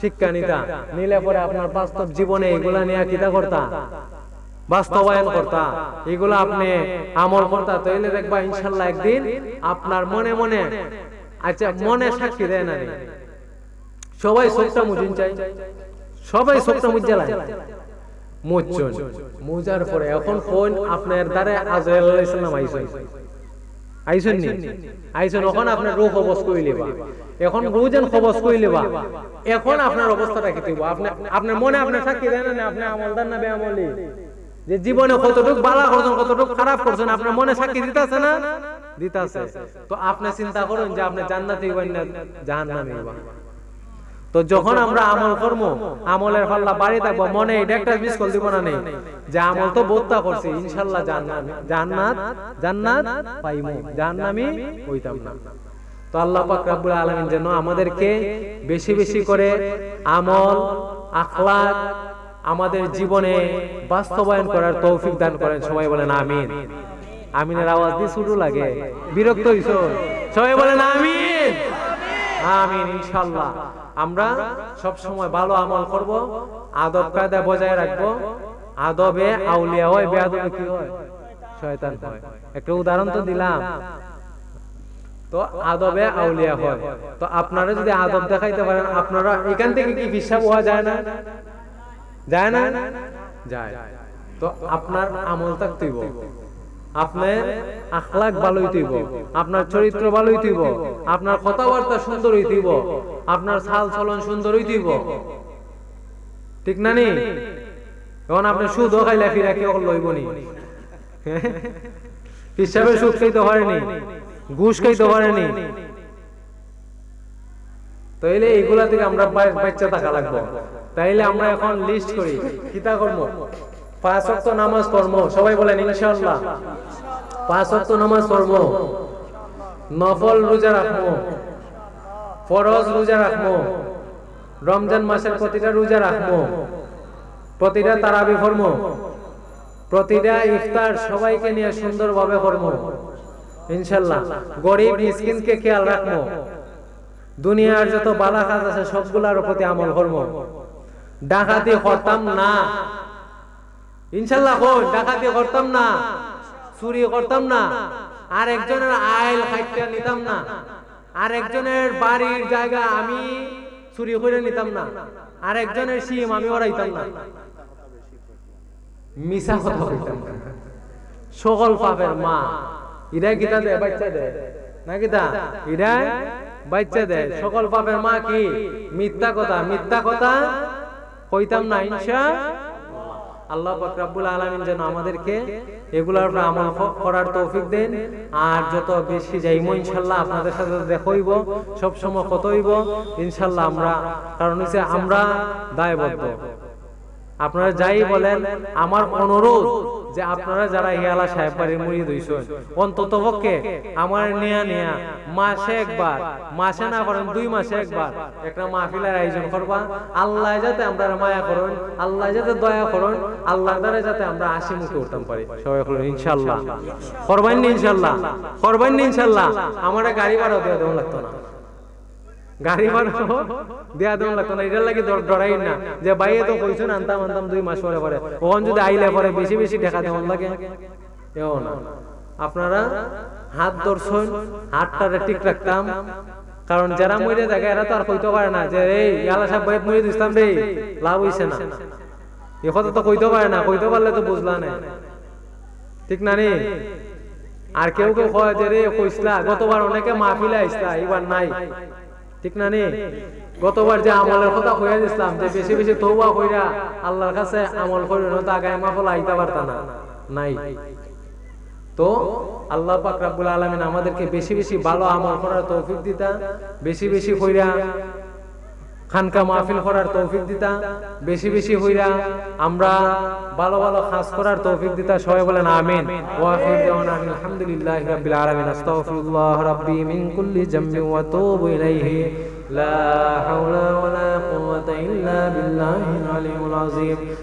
শিক্ষা নিতা, নিলে পরে আপনার বাস্তব জীবনে এগুলা নিয়ে কিতা করতা, বাস্তবায়ন করতা, এগুলো আপনি আমল করতা। তাইলে দেখবা ইনশাআল্লাহ একদিন আপনার মনে মনে, আচ্ছা মনে সাক্ষী দেয় না, সবাই সবটা মুজিন চাই, সবাই সবটা মুজালা মুজন মুজার পরে এখন কোন আপনার দ্বারে আজরাইল আলাইহিস সালাম আইছেন নি? আইছেন। ওখানে আপনার রূহ কবজ কইলেবা, এখন রুজন কবজ কইলেবা, এখন আপনার অবস্থাটা কি হইব? আপনার মনে আপনি সাক্ষী দেন না আপনি আমলদার না বেআমলি, যে জীবনে কতটুকু ভালো করছেন কতটুকু খারাপ করছেন, আপনার মনে সাক্ষী দিতেছে না? দিতেছে। তো আপনি চিন্তা করুন যে আপনি জান্নাতে হইবেন না জাহান্নামে হইবেন। তো যখন আমরা আমল করবো, আমলের পাল্লা বাড়ি থাকবো, মনে এটা একটা মিসকল দিব না নেই যে আমল তো বোধটা করছি, ইনশাল্লাহ জান্নাত জান্নাত পাইমু, জাহান্নামী হইতাম না। তো আল্লাহ পাক রব্বুল আলামিন যেন আমাদেরকে বেশি বেশি করে আমল আখলাক আমাদের জীবনে বাস্তবায়ন করার তৌফিক দান করেন। সবাই বলেন আমিন। আমিনের আওয়াজ দিয়ে শুরু লাগে, বিরক্ত হইছো? সবাই বলেন আমিন। আমিন। ইনশাআল্লাহ আমরা সব সময় ভালো আমল করব, আদব কায়দা বজায় রাখবো। আদবে আউলিয়া হয়, বেয়াদবে কি হয়? শয়তান হয়। একটা উদাহরণ তো দিলাম। তো আদবে আউলিয়া হয়। তো আপনারা যদি আদব দেখাইতে পারেন, আপনারা এখান থেকে কি বিশ্বাস হওয়া যায় না? যায় না? যায়। তো আপনার আমল থাকতেইব, আপনার আখলাক ভালো হইতেইব, আপনার চরিত্র ভালো হইতেইব, আপনার কথাবার্তা সুন্দর হইতেইব, আপনার চাল চলন সুন্দর হইতেইব। ঠিক না নি? এখন আপনি সুদ খাইলে ফিরা কি লইব নি? হিসাবে সুদ খাইতে পারেনি, ঘুষ খাইতে পারেনি। তাইলে এইগুলা থেকে আমরা বাচ্চা থাকা লাগবো। তাইলে আমরা এখন লিস্ট করি কিতা করব। 5 ওয়াক্ত নামাজ পড়বো, সবাই বলেন ইনশাআল্লাহ। 5 ওয়াক্ত নামাজ পড়বো, নফল রোজা রাখবো, ফরজ রোজা রাখবো, রমজান মাসের প্রতিটা রোজা রাখবো, প্রতিটা তারাবি পড়বো, প্রতিটা ইফতার সবাইকে নিয়ে সুন্দরভাবে করবো ইনশাআল্লাহ। গরিব মিসকিনকে খেয়াল রাখবো, দুনিয়ার যত বালা কাজ আছে সবগুলোর প্রতি আমল করবো। ডাকাতি করতাম না ইনশাআল্লাহ, ডাকাতি করতাম না, চুরি করতাম না, আর একজনের আইল খাইতে নিতাম না, আর একজনের বাড়ির জায়গা আমি চুরি করে নিতাম না, আর একজনের সিম আমি ওড়াইতাম না, মিছা কথা কইতাম না। সকল পাপের মা ইরা গীতা দেয়, বাচ্চা দেয় না, গীতা ইরা বাচ্চা দেয়। সকল পাপের মা কি? মিথ্যা কথা। মিথ্যা কথা কইতাম না ইনশাআল্লাহ। আল্লাহ পাক রব্বুল আলামিন যেন আমাদেরকে এগুলোর উপর আমল করার তৌফিক দেন। আর যত বেশি যাইমো ইনশাআল্লাহ আপনাদের সাথে দেখা হইব, সব সময় কত হইব ইনশাআল্লাহ। আমরা কারণ হচ্ছে আমরা দায়বদ্ধ। আপনারা যাই বলেন, আমার অনুরোধ যে আপনারা যারা হিয়ালা সাহেব বাড়ির মুরিদ হইছেন, অন্তত পক্ষে আমার নিয়া মাসে একবার, মাসে না করেন 2 মাসে একবার একটা মাহফিলের আয়োজন করবা। আল্লাহ যাতে আমরা মায়া করেন, আল্লাহ যাতে দয়া করেন, আল্লাহর দ্বারা যাতে আমরা হাসি মুখে উঠতাম পারি। সবাই বলেন ইনশাআল্লাহ। করবেন না ইনশাআল্লাহ? করবেন না ইনশাআল্লাহ? আমার গাড়ি ভাড়াও দেওয়া দেওয়া লাগতো না, গাড়ি ভাড়া দেয়া দেওয়া লাগতো না। এটার লাগে ডরাই না যে বাইরে তো কইছেন আনতাম 2 মাস পরে পরে, ওখান যদি আইলে পরে বেশি বেশি টাকা দেওয়ার লাগে এও না। আপনারা হাত ধরছেন, হাতটা ঠিক রাখতাম। কারণ যারা মরে থাকে এরা তো আর কইতে পারে না যে এই ইয়ালা সাহেব বাইরে মরে দিতাম রে, লাভ হইছে না, এ কথা তো কইতে পারে না। কইতে পারলে তো বুঝলা না, ঠিক না নি? আর কেউ কেউ কয় যে রে কইসলা, গতবার অনেকে মাহফিলে আইসলা, এবার নাই, ঠিক না নি? গতবার যে আমলের কথা কইয়া দিছিলাম যে বেশি বেশি তওবা কইরা আল্লাহর কাছে আমল কইরা না, তো আগামী মাহফিল আইতা পারতা না, নাই। তো আল্লাহ পাক রব্বুল আলামিন আমাদেরকে বেশি বেশি ভালো আমল করার তৌফিক দিতা, বেশি বেশি কইরা খানকা মাহফিল করার তৌফিক দিতা, বেশি বেশি হইরা আমরা ভালো ভালো কাজ করার তৌফিক দিতা। সবাই বলেন আমিন। ওয়া আখির দাওয়ানা আলহামদুলিল্লাহি রাব্বিল আলামিন। আস্তাগফিরুল্লাহ রাব্বি মিন কুল্লি যামবিন ওয়া আতুবু ইলাইহি। লা হাওলা ওয়া লা কুওয়াতা ইল্লা বিল্লাহিল আলিয়্যিল আযীম।